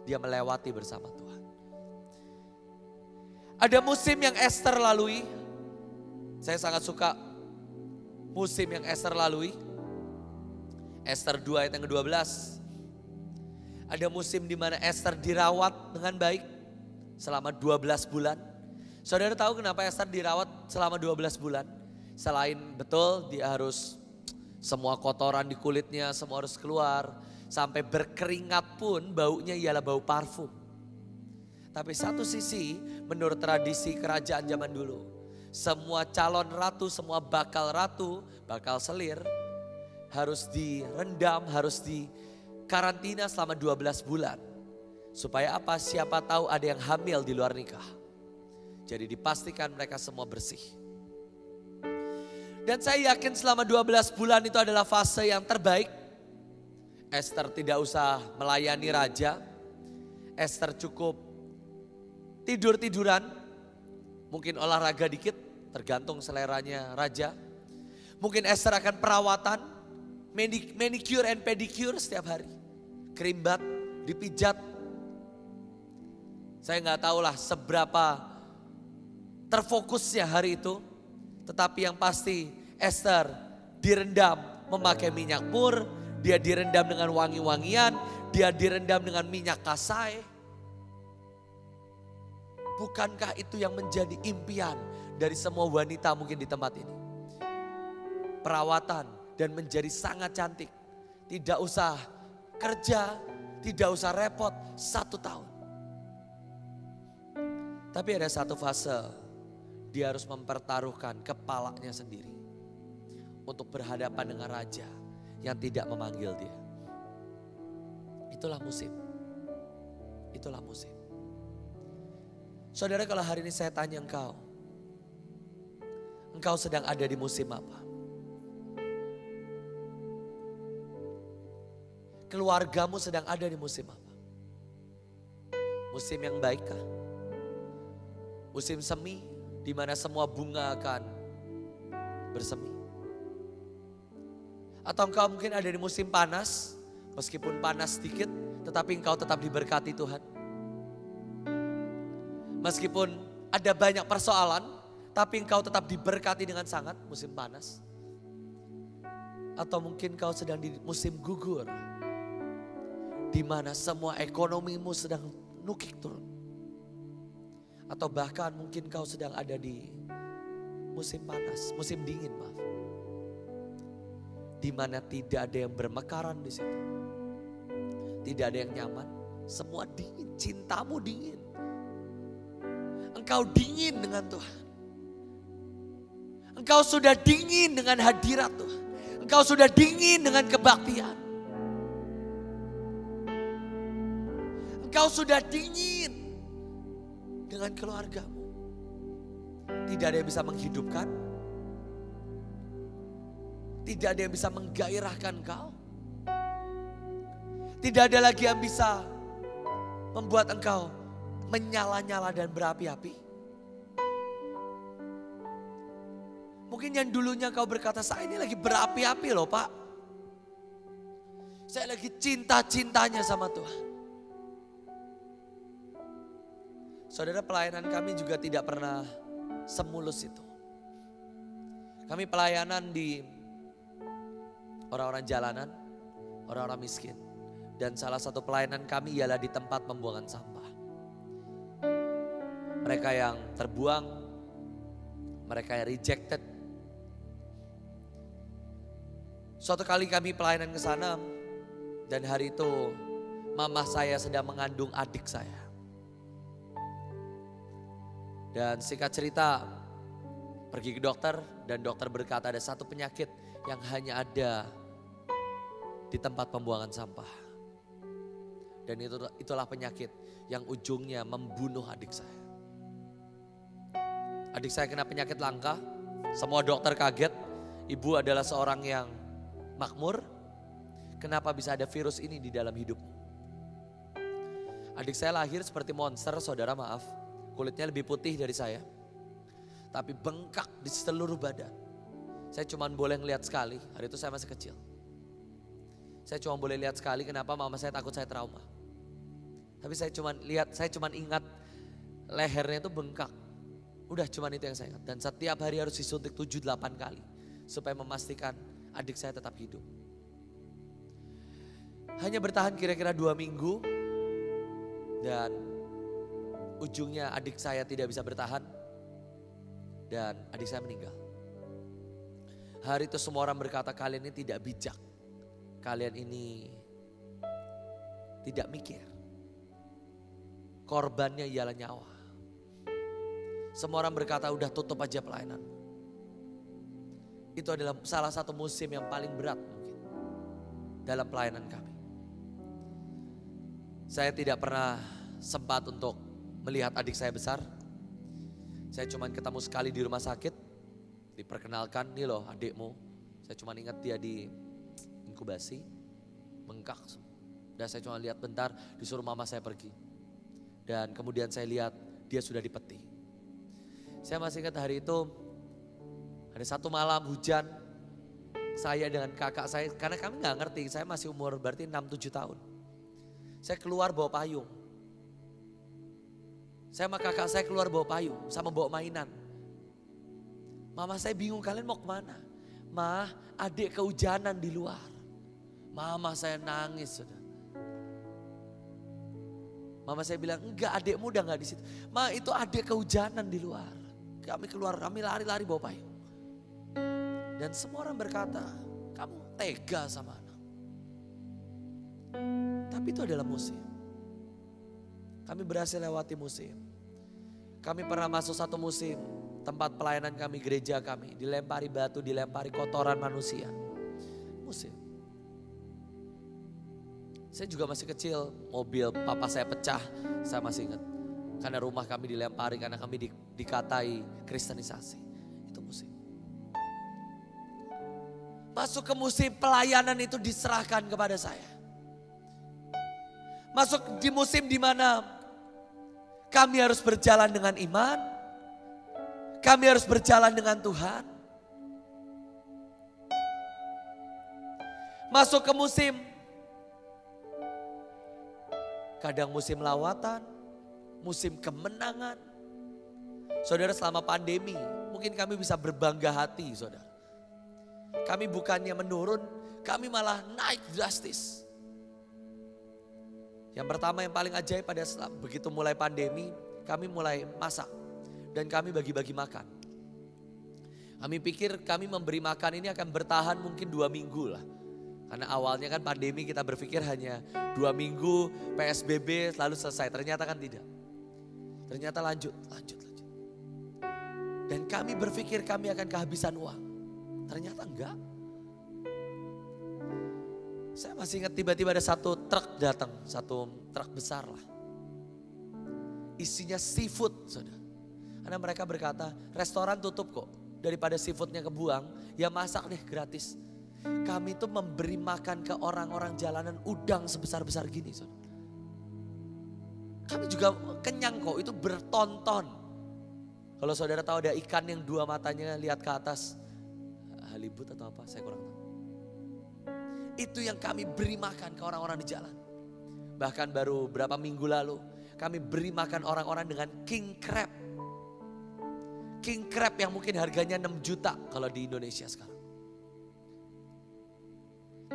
dia melewati bersama Tuhan. Ada musim yang Esther lalui. Saya sangat suka musim yang Esther lalui. Esther 2 ayat yang ke-12. Ada musim di mana Esther dirawat dengan baik selama 12 bulan. Saudara tahu kenapa Esther dirawat selama 12 bulan? Selain betul dia harus semua kotoran di kulitnya semua harus keluar. Sampai berkeringat pun baunya ialah bau parfum. Tapi satu sisi menurut tradisi kerajaan zaman dulu, semua calon ratu, semua bakal ratu, bakal selir harus direndam, harus dikarantina selama 12 bulan. Supaya apa? Siapa tahu ada yang hamil di luar nikah. Jadi dipastikan mereka semua bersih. Dan saya yakin selama 12 bulan itu adalah fase yang terbaik. Esther tidak usah melayani raja. Esther cukup tidur-tiduran. Mungkin olahraga dikit, tergantung seleranya raja. Mungkin Esther akan perawatan, manicure and pedicure setiap hari. Kerimbat, dipijat. Saya nggak tahu lah seberapa terfokusnya hari itu. Tetapi yang pasti Esther direndam memakai minyak mur. Dia direndam dengan wangi-wangian. Dia direndam dengan minyak kasai. Bukankah itu yang menjadi impian dari semua wanita mungkin di tempat ini? Perawatan dan menjadi sangat cantik. Tidak usah kerja, tidak usah repot 1 tahun. Tapi ada satu fase, dia harus mempertaruhkan kepalanya sendiri. Untuk berhadapan dengan raja yang tidak memanggil dia. Itulah musim. Itulah musim. Saudara, kalau hari ini saya tanya engkau sedang ada di musim apa? Keluargamu sedang ada di musim apa? Musim yang baikkah? Musim semi di mana semua bunga akan bersemi? Atau engkau mungkin ada di musim panas, meskipun panas sedikit tetapi engkau tetap diberkati Tuhan. Meskipun ada banyak persoalan, tapi engkau tetap diberkati dengan sangat musim panas. Atau mungkin kau sedang di musim gugur, di mana semua ekonomimu sedang nukik turun. Atau bahkan mungkin kau sedang ada di musim panas, musim dingin maaf. Di mana tidak ada yang bermekaran di situ. Tidak ada yang nyaman, semua dingin, cintamu dingin. Engkau dingin dengan Tuhan. Engkau sudah dingin dengan hadirat Tuhan. Engkau sudah dingin dengan kebaktian. Engkau sudah dingin dengan keluargamu. Tidak ada yang bisa menghidupkan. Tidak ada yang bisa menggairahkan engkau. Tidak ada lagi yang bisa membuat engkau menyala-nyala dan berapi-api. Mungkin yang dulunya kau berkata, saya ini lagi berapi-api loh Pak. Saya lagi cinta-cintanya sama Tuhan. Saudara, pelayanan kami juga tidak pernah semulus itu. Kami pelayanan di orang-orang jalanan, orang-orang miskin. Dan salah satu pelayanan kami ialah di tempat pembuangan sampah. Mereka yang terbuang, mereka yang rejected. Suatu kali kami pelayanan ke sana dan hari itu mama saya sedang mengandung adik saya. Dan singkat cerita pergi ke dokter dan dokter berkata ada satu penyakit yang hanya ada di tempat pembuangan sampah. Dan itulah penyakit yang ujungnya membunuh adik saya. Adik saya kena penyakit langka, semua dokter kaget. Ibu adalah seorang yang makmur, kenapa bisa ada virus ini di dalam hidupmu? Adik saya lahir seperti monster, saudara maaf. Kulitnya lebih putih dari saya. Tapi bengkak di seluruh badan. Saya cuma boleh ngeliat sekali, hari itu saya masih kecil. Saya cuma boleh lihat sekali, kenapa mama saya takut saya trauma. Tapi saya cuma ingat lehernya itu bengkak. Udah cuma itu yang saya ingat. Dan setiap hari harus disuntik 7-8 kali. Supaya memastikan adik saya tetap hidup. Hanya bertahan kira-kira 2 minggu. Dan ujungnya adik saya tidak bisa bertahan. Dan adik saya meninggal. Hari itu semua orang berkata kalian ini tidak bijak. Kalian ini tidak mikir. Korbannya ialah nyawa. Semua orang berkata udah tutup aja pelayananmu. Itu adalah salah satu musim yang paling berat mungkin dalam pelayanan kami. Saya tidak pernah sempat untuk melihat adik saya besar. Saya cuma ketemu sekali di rumah sakit. Diperkenalkan, nih loh adikmu. Saya cuma ingat dia di inkubasi, bengkak. Dan saya cuma lihat bentar, disuruh mama saya pergi. Dan kemudian saya lihat dia sudah di peti. Saya masih ingat hari itu, ada satu malam hujan, saya dengan kakak saya, karena kami gak ngerti, saya masih umur berarti 6-7 tahun. Saya keluar bawa payung. Saya sama kakak saya keluar bawa payung, sama bawa mainan. Mama saya bingung, kalian mau kemana? Ma, adik kehujanan di luar. Mama saya nangis. Saudara. Mama saya bilang, enggak, adikmu udah gak di situ. Ma, itu adik kehujanan di luar. Kami keluar, kami lari-lari bawa payung. Dan semua orang berkata, kamu tega sama anak. Tapi itu adalah musim. Kami berhasil lewati musim. Kami pernah masuk satu musim, tempat pelayanan kami, gereja kami, dilempari batu, dilempari kotoran manusia. Musim. Saya juga masih kecil, mobil papa saya pecah, saya masih ingat. Karena rumah kami dilempari, karena kami dikatai kristenisasi. Itu musim. Masuk ke musim pelayanan itu diserahkan kepada saya. Masuk di musim di mana kami harus berjalan dengan iman. Kami harus berjalan dengan Tuhan. Masuk ke musim, kadang musim lawatan, musim kemenangan. Saudara, selama pandemi mungkin kami bisa berbangga hati, saudara. Kami bukannya menurun, kami malah naik drastis. Yang pertama yang paling ajaib pada begitu mulai pandemi, kami mulai masak dan kami bagi-bagi makan. Kami pikir kami memberi makan ini akan bertahan mungkin 2 minggu lah. Karena awalnya kan pandemi kita berpikir hanya 2 minggu PSBB lalu selesai. Ternyata kan tidak. Ternyata lanjut. Dan kami berpikir kami akan kehabisan uang. Ternyata enggak. Saya masih ingat tiba-tiba ada satu truk datang, satu truk besar lah. Isinya seafood, saudara. Karena mereka berkata, restoran tutup kok. Daripada seafoodnya kebuang, ya masak deh gratis. Kami tuh memberi makan ke orang-orang jalanan udang sebesar-besar gini, saudara. Kami juga kenyang kok, itu bertonton. Kalau saudara tahu ada ikan yang 2 matanya lihat ke atas. Halibut atau apa, saya kurang tahu. Itu yang kami beri makan ke orang-orang di jalan. Bahkan baru berapa minggu lalu kami beri makan orang-orang dengan king crab. King crab yang mungkin harganya 6 juta kalau di Indonesia sekarang.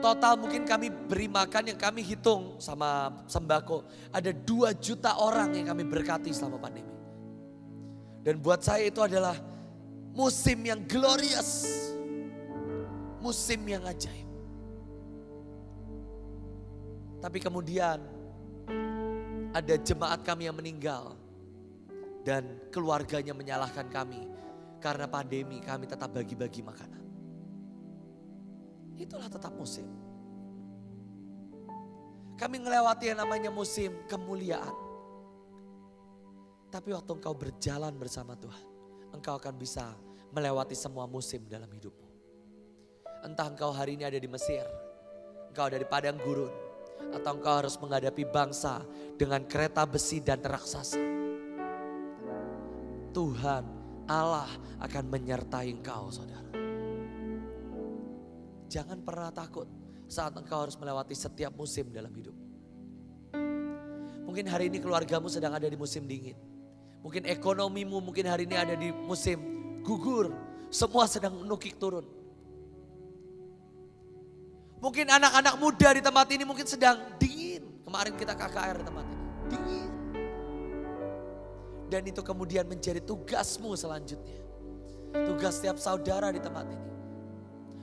Total mungkin kami beri makan yang kami hitung sama sembako. Ada 2 juta orang yang kami berkati selama pandemi. Dan buat saya itu adalah musim yang glorious. Musim yang ajaib. Tapi kemudian ada jemaat kami yang meninggal dan keluarganya menyalahkan kami karena pandemi kami tetap bagi-bagi makanan. Itulah tetap musim. Kami melewati yang namanya musim kemuliaan. Tapi waktu engkau berjalan bersama Tuhan, engkau akan bisa melewati semua musim dalam hidupmu. Entah engkau hari ini ada di Mesir, engkau ada di padang gurun, atau engkau harus menghadapi bangsa dengan kereta besi dan raksasa. Tuhan Allah akan menyertai engkau, saudara. Jangan pernah takut saat engkau harus melewati setiap musim dalam hidup. Mungkin hari ini keluargamu sedang ada di musim dingin. Mungkin ekonomimu mungkin hari ini ada di musim gugur. Semua sedang menukik turun. Mungkin anak-anak muda di tempat ini mungkin sedang dingin. Kemarin kita KKR di tempat ini. Dingin. Dan itu kemudian menjadi tugasmu selanjutnya. Tugas setiap saudara di tempat ini.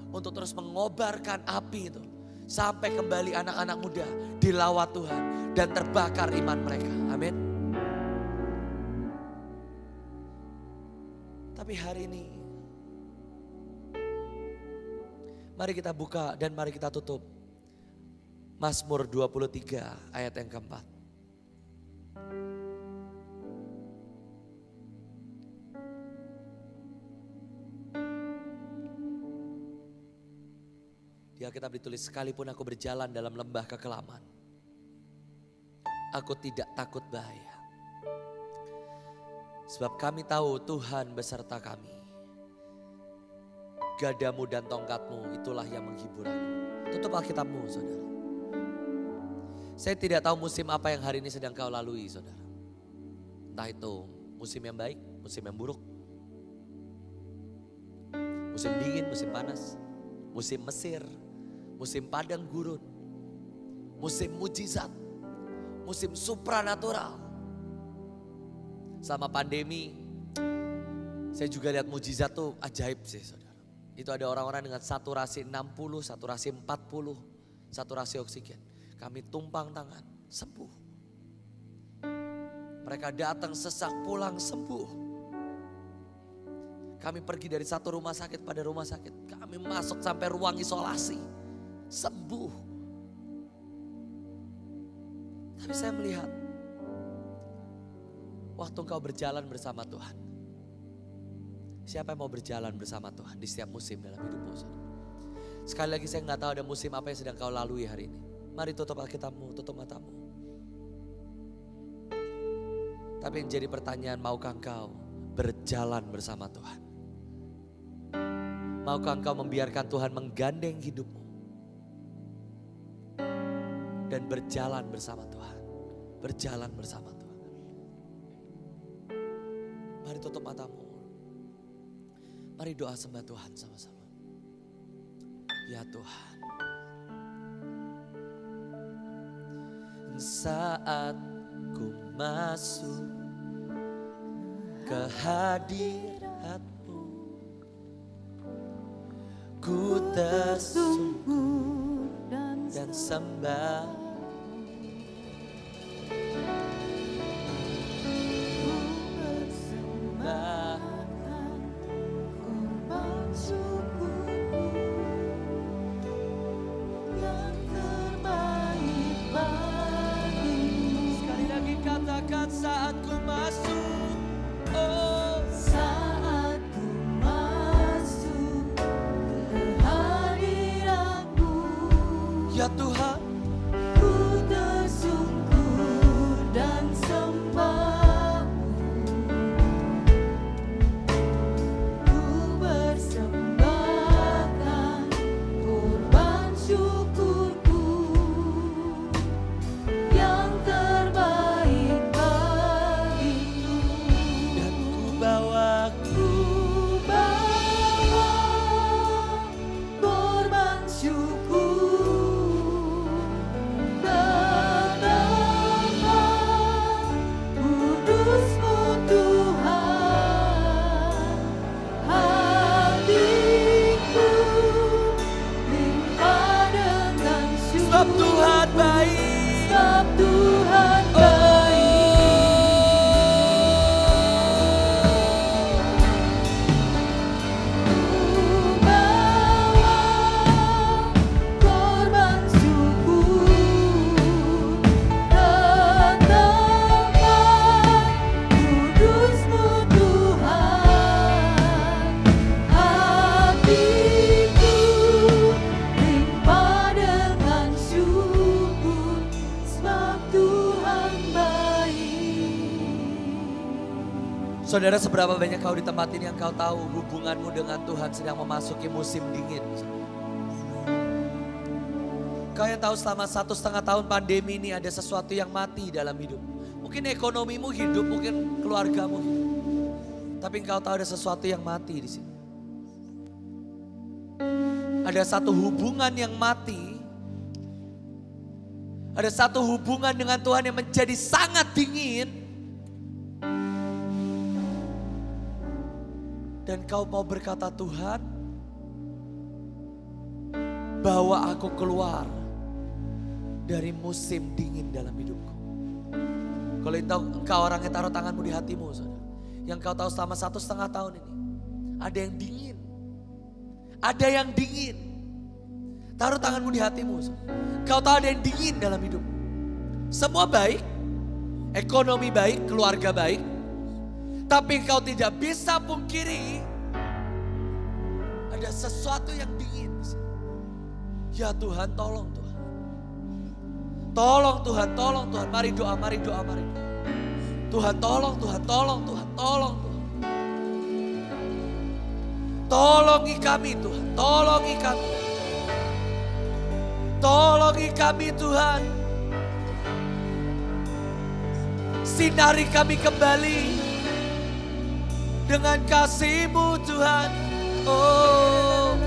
Untuk terus mengobarkan api itu. Sampai kembali anak-anak muda dilawat Tuhan. Dan terbakar iman mereka. Amin. Tapi hari ini. Mari kita buka dan mari kita tutup. Mazmur 23 ayat yang keempat. Di Alkitab ditulis, sekalipun aku berjalan dalam lembah kekelaman, aku tidak takut bahaya. Sebab kami tahu Tuhan beserta kami. Gadamu dan tongkatmu itulah yang menghibur aku. Tutup Alkitabmu, saudara. Saya tidak tahu musim apa yang hari ini sedang kau lalui, saudara. Entah itu musim yang baik, musim yang buruk. Musim dingin, musim panas. Musim Mesir, musim padang gurun. Musim mujizat, musim supranatural. Selama pandemi, saya juga lihat mujizat tuh ajaib sih, saudara. Itu ada orang-orang dengan saturasi 60, saturasi 40, saturasi oksigen. Kami tumpang tangan, sembuh. Mereka datang sesak, pulang sembuh. Kami pergi dari satu rumah sakit pada rumah sakit. Kami masuk sampai ruang isolasi, sembuh. Tapi saya melihat, waktu engkau berjalan bersama Tuhan. Siapa yang mau berjalan bersama Tuhan di setiap musim dalam hidupmu? Sekali lagi saya gak tahu ada musim apa yang sedang kau lalui hari ini. Mari tutup Alkitabmu, tutup matamu. Tapi yang jadi pertanyaan, maukah engkau berjalan bersama Tuhan? Maukah engkau membiarkan Tuhan menggandeng hidupmu? Dan berjalan bersama Tuhan. Berjalan bersama Tuhan. Mari tutup matamu. Mari doa sembah Tuhan sama-sama. Ya Tuhan. Saat ku masuk ke hadirat-Mu, ku tersungkur dan sembah. Ku persembahkan korban syukurku yang terbaik bagimu. Sekali lagi katakan, saat ku masuk, oh saat ku masuk ke hadirat-Mu, ya Tuhan, ku tersungkur dan sembah-Mu. Ku persembahkan korban syukurku yang terbaik bagimu. Dan ku bawa korban syukur ke tempat kudus-Mu Tuhan. Hatiku limpah dengan syukur. Sebab Tuhan baik. Sebab Tuhan baik. Ku bawa korban syukur ke tempat kudus-Mu Tuhan. Hatiku limpah dengan syukur, sebab Tuhan baik. Saudara, seberapa banyak kau di tempat ini yang kau tahu hubunganmu dengan Tuhan sedang memasuki musim dingin? Kau yang tahu selama 1,5 tahun pandemi ini ada sesuatu yang mati dalam hidup. Mungkin ekonomimu hidup, mungkin keluargamu hidup. Tapi engkau tahu ada sesuatu yang mati di sini. Ada satu hubungan yang mati. Ada satu hubungan dengan Tuhan yang menjadi sangat dingin. Dan kau mau berkata, Tuhan, bawa aku keluar dari musim dingin dalam hidupku. Kalau engkau orang yang taruh tanganmu di hatimu, saudara. Yang kau tahu selama 1,5 tahun ini. Ada yang dingin. Ada yang dingin. Taruh tanganmu di hatimu, saudara. Kau tahu ada yang dingin dalam hidupmu. Semua baik. Ekonomi baik, keluarga baik. Tapi engkau tidak bisa pungkiri ada sesuatu yang dingin. Ya Tuhan, tolong Tuhan. Tolong Tuhan, tolong Tuhan. Mari doa, mari doa, mari doa. Tuhan tolong, Tuhan tolong, Tuhan tolong, Tuhan. Tolongi kami Tuhan, tolongi kami. Tolongi kami Tuhan. Sinari kami kembali dengan kasih-Mu Tuhan. Oh.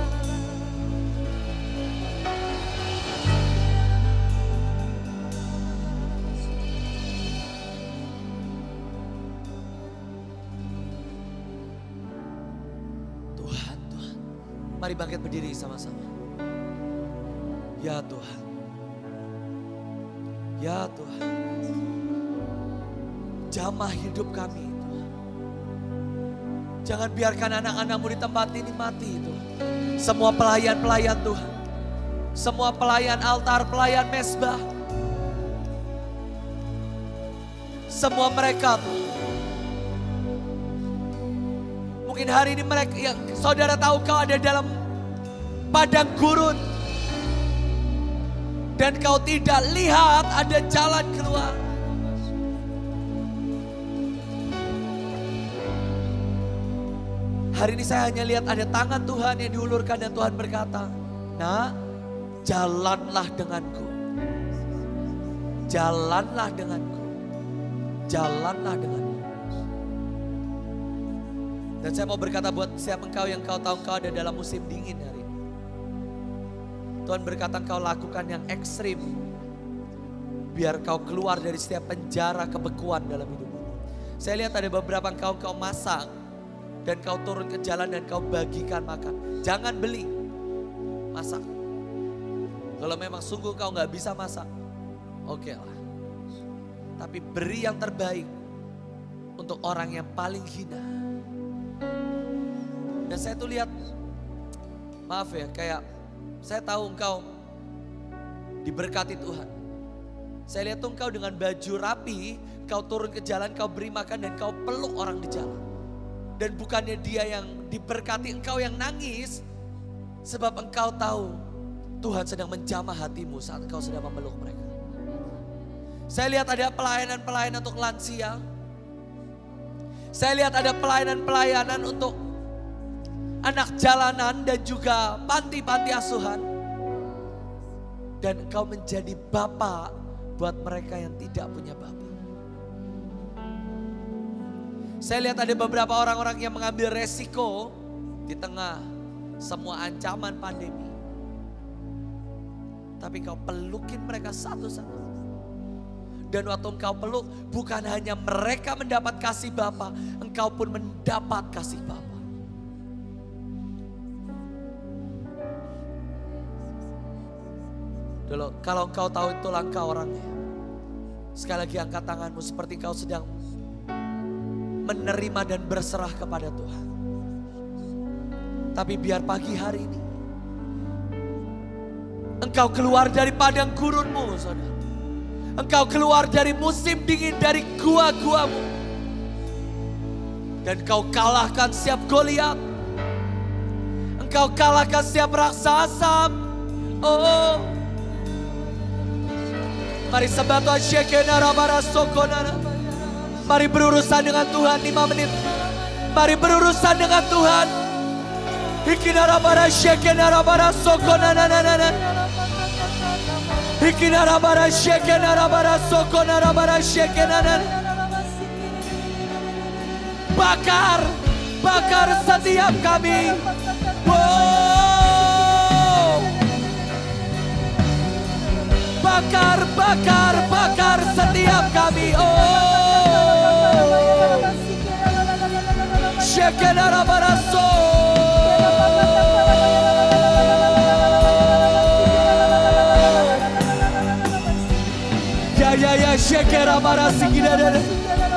Tuhan, Tuhan. Mari bangkit berdiri sama-sama. Ya Tuhan. Ya Tuhan. Jamah hidup kami. Jangan biarkan anak-anak-Mu di tempat ini mati Tuhan. Semua pelayan-pelayan Tuhan. Semua pelayan altar, pelayan mesbah. Semua mereka Tuhan. Mungkin hari ini mereka, ya, saudara tahu kau ada dalam padang gurun. Dan kau tidak lihat ada jalan keluar. Hari ini saya hanya lihat ada tangan Tuhan yang diulurkan dan Tuhan berkata, "Nah, jalanlah denganku. Jalanlah denganku. Jalanlah denganku." Dan saya mau berkata buat siapa engkau yang kau tahu engkau ada dalam musim dingin hari ini. Tuhan berkata engkau lakukan yang ekstrim. Biar kau keluar dari setiap penjara kebekuan dalam hidupmu. Saya lihat ada beberapa engkau masak. Dan kau turun ke jalan dan kau bagikan makan. Jangan beli, masak. Kalau memang sungguh kau gak bisa masak, oke lah. Tapi beri yang terbaik untuk orang yang paling hina. Dan saya tuh lihat, maaf ya, kayak saya tahu engkau diberkati Tuhan. Saya lihat tuh engkau dengan baju rapi, kau turun ke jalan, kau beri makan dan kau peluk orang di jalan. Dan bukannya dia yang diberkati, engkau yang nangis. Sebab engkau tahu Tuhan sedang menjamah hatimu saat engkau sedang memeluk mereka. Saya lihat ada pelayanan-pelayanan untuk lansia. Saya lihat ada pelayanan-pelayanan untuk anak jalanan dan juga panti-panti asuhan. Dan engkau menjadi bapak buat mereka yang tidak punya bapak. Saya lihat ada beberapa orang-orang yang mengambil resiko di tengah semua ancaman pandemi. Tapi engkau pelukin mereka satu-satu. Dan waktu engkau peluk, bukan hanya mereka mendapat kasih Bapa, engkau pun mendapat kasih Bapa. Dulu, kalau engkau tahu itu langkah orangnya, sekali lagi angkat tanganmu seperti engkau sedang menerima dan berserah kepada Tuhan. Tapi biar pagi hari ini, engkau keluar dari padang gurunmu, saudara. Engkau keluar dari musim dingin, dari gua-guamu. Dan kau kalahkan setiap Goliat. Engkau kalahkan setiap raksasa. Oh. Mari sebatu asyikena rabara sokonana. Mari berurusan dengan Tuhan 5 menit. Mari berurusan dengan Tuhan. Hikina rabara asyikena rabara sokonana. Hikina rabara asyikena rabara sokonana rabara asyikena. Bakar, bakar setiap kami. Wow. Bakar, bakar, bakar setiap kami. Oh. Shekena rabaraso. Ya shekera barasikida.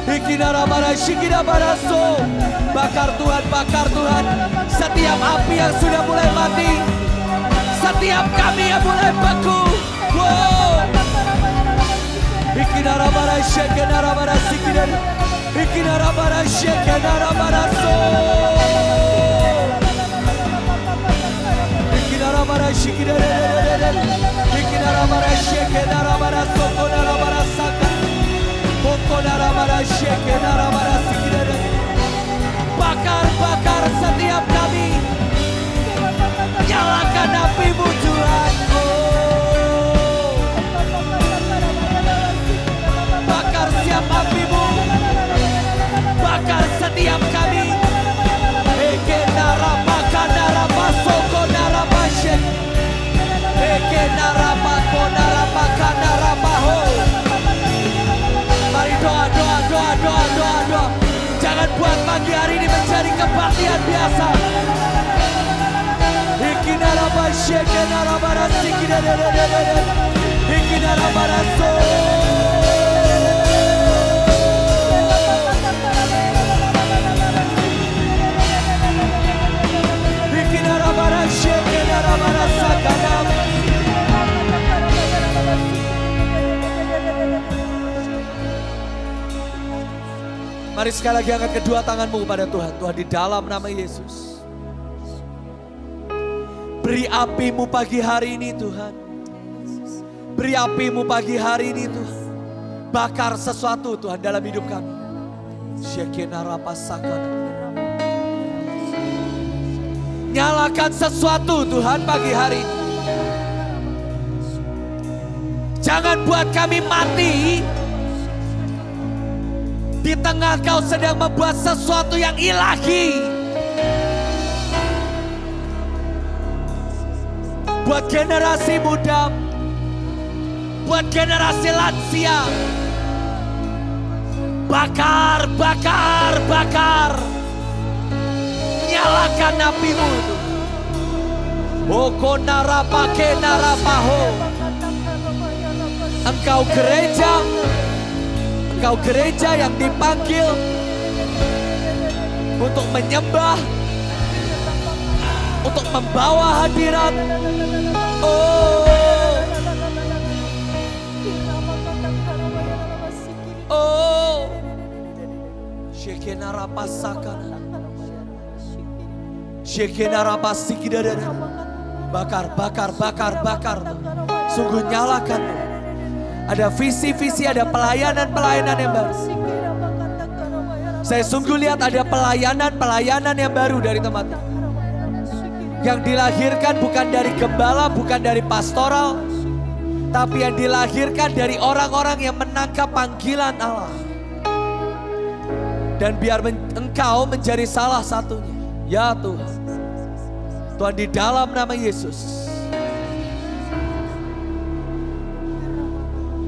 Hikina rabarashikida baraso. Bakar Tuhan, bakar Tuhan. Setiap api yang sudah mulai mati, setiap kami yang mulai beku. Wow. Hikina rabarashikida rabarasikida. Hikina rabarashikida rabaraso. Hikina rabarashikida. Hikina rabarashikida rabaraso kona rabarasaka. Pokona rabarashikida rabarasikida. Bakar, bakar setiap kami. Nyalakan api-Mu Tuhan. Oh. Bakar setiap api-Mu. Bakar setiap kami. Ekena rabakana rabasoko narabashek. Ekena rabakona rabakana rabaho. Mari doa, doa, doa, doa, doa, doa. Jangan buat pagi hari ini menjadi kebaktian biasa. Hikina rabashekena rabarasikina. Hikina rabaraso. Hikina rabarashekena rabarasakana. Mari sekali lagi angkat kedua tanganmu kepada Tuhan. Tuhan, di dalam nama Yesus, beri api-Mu pagi hari ini Tuhan. Beri api-Mu pagi hari ini Tuhan. Bakar sesuatu Tuhan dalam hidup kami. Shekena rapasakana. Nyalakan sesuatu Tuhan pagi hari ini. Jangan buat kami mati di tengah Kau sedang membuat sesuatu yang ilahi. buat generasi muda, buat generasi lansia. Bakar, bakar, bakar. Nyalakan apimu itu. Boko narapake narapaho. Engkau gereja yang dipanggil untuk menyembah, untuk membawa hadirat. Oh, oh, Shekena rapasakana, Shekena rapasikidadana. Bakar, bakar, bakar, bakar. Sungguh nyalakan tuh. Ada visi-visi, ada pelayanan-pelayanan yang baru. Saya sungguh lihat ada pelayanan-pelayanan yang baru dari tempat ini. Yang dilahirkan bukan dari gembala, bukan dari pastoral, tapi yang dilahirkan dari orang-orang yang menangkap panggilan Allah. Dan biar engkau menjadi salah satunya. Ya Tuhan. Tuhan, di dalam nama Yesus,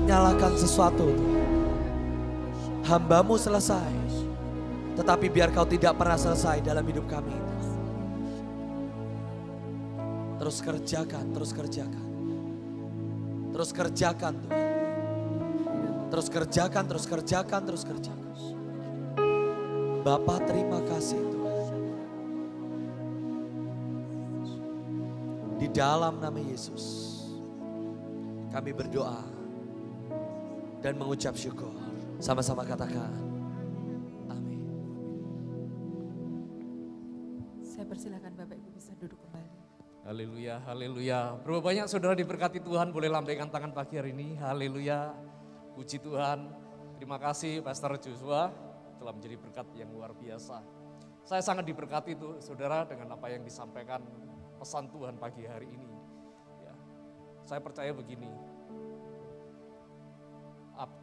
nyalakan sesuatu. Hamba-Mu selesai, tetapi biar Kau tidak pernah selesai dalam hidup kami. Terus kerjakan, terus kerjakan. Terus kerjakan Tuhan. Terus kerjakan, terus kerjakan, terus kerjakan. Bapa, terima kasih Tuhan. Di dalam nama Yesus, kami berdoa dan mengucap syukur. Sama-sama katakan, amin. Saya persilakan Bapak Ibu bisa duduk kembali. Haleluya, haleluya. Berapa banyak saudara diberkati Tuhan, boleh lambaikan tangan pagi hari ini. Haleluya, puji Tuhan. Terima kasih Pastor Joshua telah menjadi berkat yang luar biasa. Saya sangat diberkati tuh saudara dengan apa yang disampaikan pesan Tuhan pagi hari ini. Ya, saya percaya begini,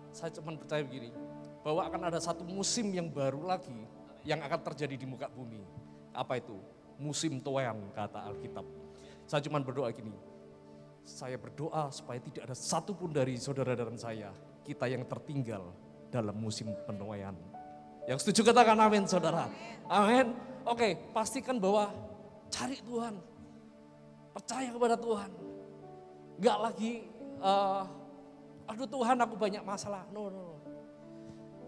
saya cuma percaya begini, bahwa akan ada satu musim yang baru lagi yang akan terjadi di muka bumi. Apa itu? Musim toyan, kata Alkitab. Saya cuma berdoa gini, saya berdoa supaya tidak ada satupun dari saudara dan saya, kita yang tertinggal dalam musim penuaian. Yang setuju katakan amin saudara. Amin. Oke, pastikan bahwa cari Tuhan. Percaya kepada Tuhan. Enggak lagi, aduh Tuhan aku banyak masalah. No.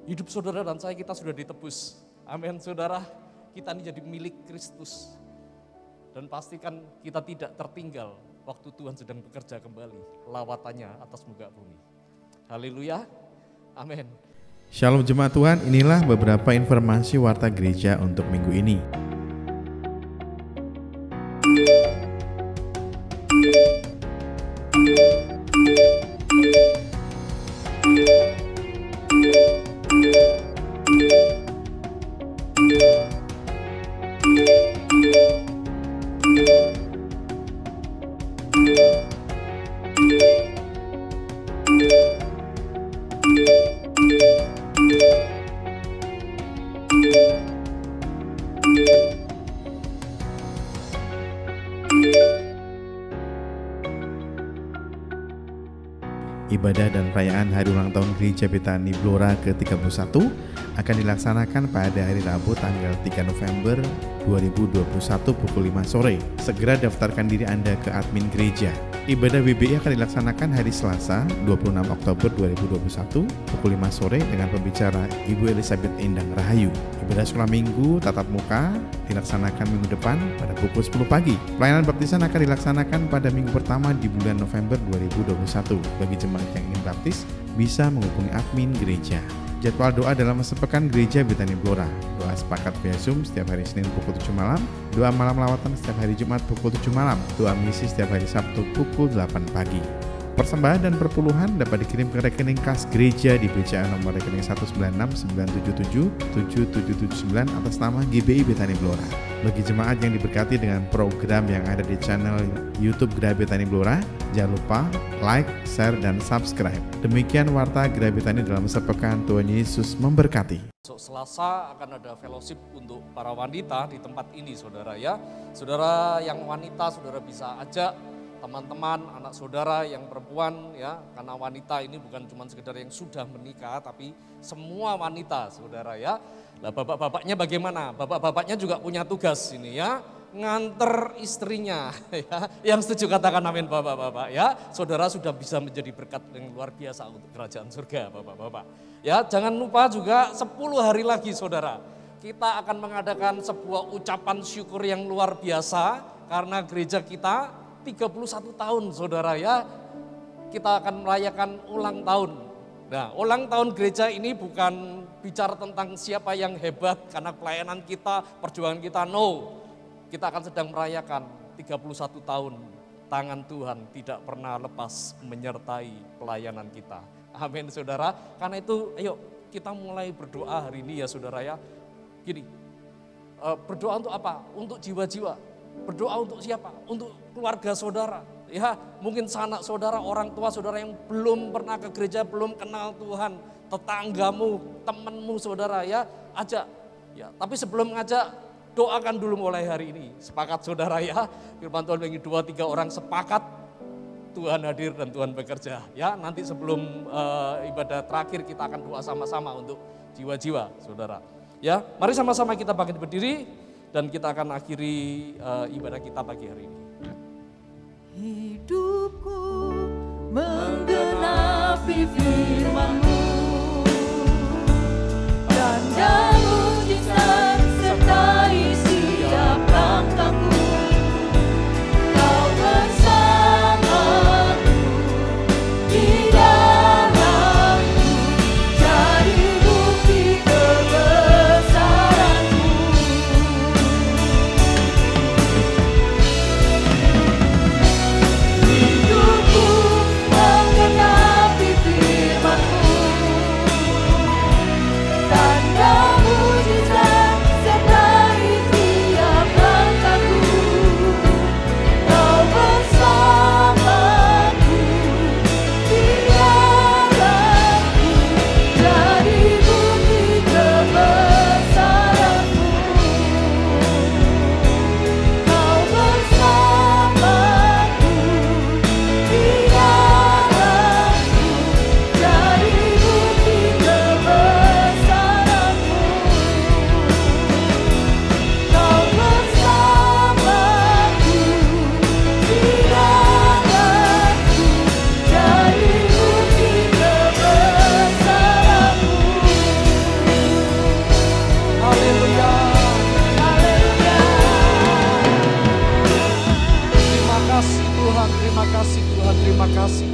Hidup saudara dan saya kita sudah ditebus. Amin saudara. Kita ini jadi milik Kristus. Dan pastikan kita tidak tertinggal waktu Tuhan sedang bekerja kembali. Lawatannya atas muka bumi. Haleluya. Amin. Shalom jemaat Tuhan, inilah beberapa informasi warta gereja untuk minggu ini. Ibadah dan perayaan hari ulang tahun Gereja Betani Blora ke-31 akan dilaksanakan pada hari Rabu tanggal 3 November 2021 pukul 5 sore. Segera daftarkan diri Anda ke admin gereja. Ibadah BBI akan dilaksanakan hari Selasa 26 Oktober 2021 pukul 5 sore dengan pembicara Ibu Elizabeth Endang Rahayu. Ibadah sekolah minggu tatap muka dilaksanakan minggu depan pada pukul 10 pagi. Pelayanan baptisan akan dilaksanakan pada minggu pertama di bulan November 2021. Bagi jemaat yang ingin baptis bisa menghubungi admin gereja. Jadwal doa dalam sepekan Gereja Betani Blora. Doa sepakat via Zoom setiap hari Senin pukul 7 malam. Doa malam lawatan setiap hari Jumat pukul 7 malam. Doa misi setiap hari Sabtu pukul 8 pagi. Persembahan dan perpuluhan dapat dikirim ke rekening kas gereja di BCA nomor rekening 19697777779 atas nama GBI Betani Blora. Bagi jemaat yang diberkati dengan program yang ada di channel YouTube Gereja Betani Blora, jangan lupa like, share, dan subscribe. Demikian warta Gereja Betani dalam sepekan. Tuhan Yesus memberkati. Besok Selasa akan ada fellowship untuk para wanita di tempat ini saudara ya. Saudara yang wanita saudara bisa ajak teman-teman, anak saudara yang perempuan ya, karena wanita ini bukan cuma sekedar yang sudah menikah, tapi semua wanita saudara ya. Nah bapak-bapaknya bagaimana? Bapak-bapaknya juga punya tugas ini ya, nganter istrinya ya. Yang setuju katakan amin bapak-bapak ya. Saudara sudah bisa menjadi berkat yang luar biasa untuk kerajaan surga bapak-bapak. Ya jangan lupa juga 10 hari lagi saudara, kita akan mengadakan sebuah ucapan syukur yang luar biasa karena gereja kita 31 tahun saudara ya, kita akan merayakan ulang tahun. Nah ulang tahun gereja ini bukan bicara tentang siapa yang hebat karena pelayanan kita, perjuangan kita, no. Kita akan sedang merayakan 31 tahun tangan Tuhan tidak pernah lepas menyertai pelayanan kita. Amin saudara, karena itu ayo kita mulai berdoa hari ini ya saudara ya. Gini, berdoa untuk apa? Untuk jiwa-jiwa. Berdoa untuk siapa? Untuk keluarga saudara. Ya, mungkin sanak saudara, orang tua saudara yang belum pernah ke gereja, belum kenal Tuhan, tetanggamu, temanmu saudara ya, ajak. Ya, tapi sebelum ngajak, doakan dulu mulai hari ini. Sepakat saudara ya. Firman Tuhan bagi 2-3 orang sepakat, Tuhan hadir dan Tuhan bekerja. Ya, nanti sebelum ibadah terakhir kita akan doa sama-sama untuk jiwa-jiwa saudara. Ya, mari sama-sama kita bangkit berdiri dan kita akan akhiri ibadah kita pagi hari ini. Hidupku menggenapi firman-Mu, tanda mujizat sertai setiap langkahku. Kau bersamaku di dalamku, jadi bukti kebesaran-Mu. Hidupku menggenapi firman-Mu, tanda mujizat sertai setiap langkahku. Kau bersamaku di dalamku, jadi bukti kebesaran-Mu. Kau bersamaku di dalamku, jadi bukti kebesaran-Mu. Kau bersamaku di dalamku, jadi bukti kebesaran-Mu. Haleluya. Haleluya. Terima kasih Tuhan, terima kasih Tuhan, terima kasih.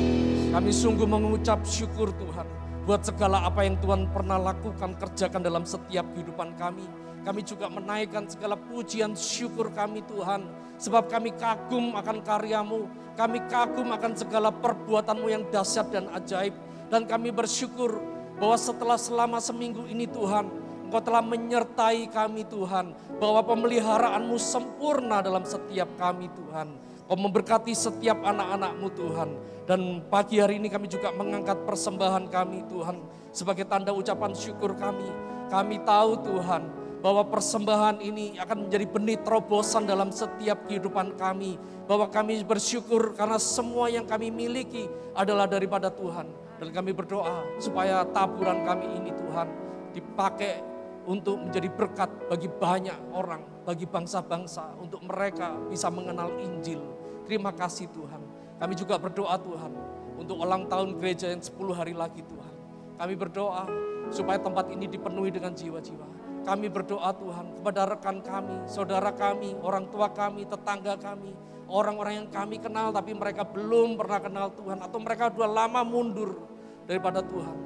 Kami sungguh mengucap syukur Tuhan buat segala apa yang Tuhan pernah lakukan, kerjakan dalam setiap kehidupan kami. Kami juga menaikkan segala pujian syukur kami Tuhan, sebab kami kagum akan karya-Mu, kami kagum akan segala perbuatan-Mu yang dahsyat dan ajaib. Dan kami bersyukur bahwa setelah selama seminggu ini Tuhan, Engkau telah menyertai kami Tuhan, bahwa pemeliharaan-Mu sempurna dalam setiap kami Tuhan. Kau memberkati setiap anak-anak-Mu Tuhan. Dan pagi hari ini kami juga mengangkat persembahan kami Tuhan, sebagai tanda ucapan syukur kami. Kami tahu Tuhan, bahwa persembahan ini akan menjadi benih terobosan dalam setiap kehidupan kami. Bahwa kami bersyukur karena semua yang kami miliki adalah daripada Tuhan. Dan kami berdoa supaya taburan kami ini Tuhan dipakai untuk menjadi berkat bagi banyak orang, bagi bangsa-bangsa, untuk mereka bisa mengenal Injil. Terima kasih Tuhan. Kami juga berdoa Tuhan untuk ulang tahun gereja yang 10 hari lagi Tuhan. Kami berdoa supaya tempat ini dipenuhi dengan jiwa-jiwa. Kami berdoa Tuhan kepada rekan kami, saudara kami, orang tua kami, tetangga kami, orang-orang yang kami kenal tapi mereka belum pernah kenal Tuhan, atau mereka sudah lama mundur daripada Tuhan.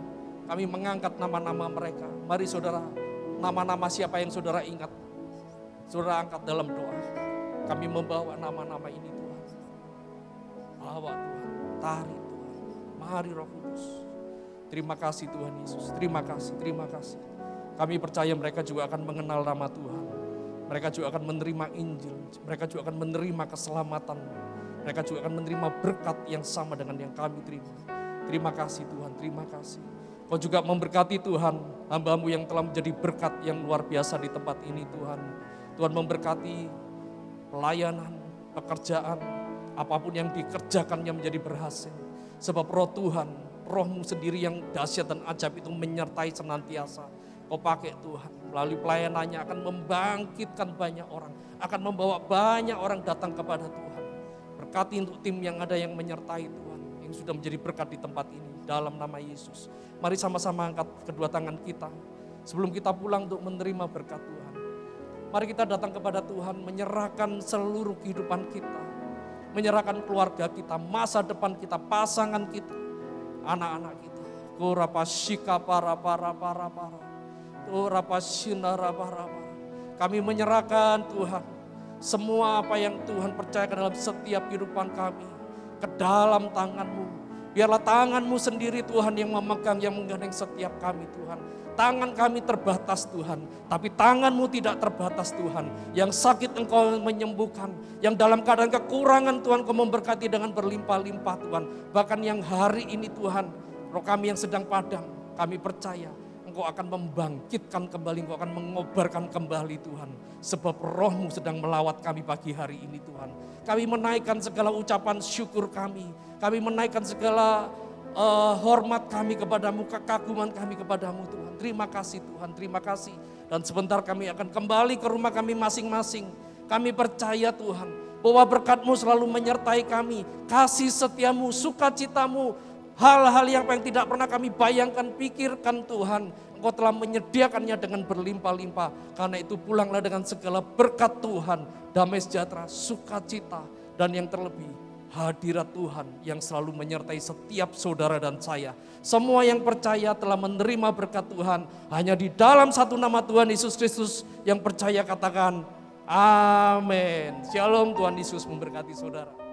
Kami mengangkat nama-nama mereka. Mari saudara, nama-nama siapa yang saudara ingat, saudara angkat dalam doa. Kami membawa nama-nama ini Tuhan. Bawa Tuhan, tarik Tuhan. Mari Roh Kudus. Terima kasih Tuhan Yesus, terima kasih, terima kasih. Kami percaya mereka juga akan mengenal nama Tuhan. Mereka juga akan menerima Injil, mereka juga akan menerima keselamatan. Mereka juga akan menerima berkat yang sama dengan yang kami terima. Terima kasih Tuhan, terima kasih. Kau juga memberkati Tuhan, hamba-Mu yang telah menjadi berkat yang luar biasa di tempat ini Tuhan. Tuhan memberkati pelayanan, pekerjaan, Apapun yang dikerjakannya menjadi berhasil. Sebab roh Tuhan, roh-Mu sendiri yang dahsyat dan ajaib itu menyertai senantiasa. Kau pakai Tuhan, melalui pelayanannya akan membangkitkan banyak orang. Akan membawa banyak orang datang kepada Tuhan. Berkati untuk tim yang ada yang menyertai Tuhan. Yang sudah menjadi berkat di tempat ini. Dalam nama Yesus. Mari sama-sama angkat kedua tangan kita. Sebelum kita pulang untuk menerima berkat Tuhan. Mari kita datang kepada Tuhan, menyerahkan seluruh kehidupan kita. Menyerahkan keluarga kita, masa depan kita, pasangan kita, anak-anak kita. Kurapashika para. Turapashina para. Kami menyerahkan Tuhan, semua apa yang Tuhan percayakan dalam setiap kehidupan kami, ke dalam tangan-Mu. Biarlah tangan-Mu sendiri Tuhan yang memegang, yang menggandeng setiap kami Tuhan. Tangan kami terbatas Tuhan, tapi tangan-Mu tidak terbatas Tuhan. Yang sakit Engkau menyembuhkan, yang dalam keadaan kekurangan Tuhan Kau memberkati dengan berlimpah-limpah Tuhan. Bahkan yang hari ini Tuhan, roh kami yang sedang padam, kami percaya Engkau akan membangkitkan kembali, Engkau akan mengobarkan kembali Tuhan. Sebab roh-Mu sedang melawat kami pagi hari ini Tuhan. Kami menaikkan segala ucapan syukur kami menaikkan segala hormat kami kepadamu, kekaguman kami kepadamu Tuhan. Terima kasih Tuhan, terima kasih. Dan sebentar kami akan kembali ke rumah kami masing-masing. Kami percaya Tuhan, bahwa berkat-Mu selalu menyertai kami. Kasih setia-Mu, sukacita-Mu, hal-hal yang tidak pernah kami bayangkan, pikirkan Tuhan. Engkau telah menyediakannya dengan berlimpah-limpah. Karena itu pulanglah dengan segala berkat Tuhan, damai sejahtera, sukacita, dan yang terlebih, hadirat Tuhan yang selalu menyertai setiap saudara dan saya. Semua yang percaya telah menerima berkat Tuhan. Hanya di dalam satu nama Tuhan Yesus Kristus yang percaya katakan amin. Shalom, Tuhan Yesus memberkati saudara.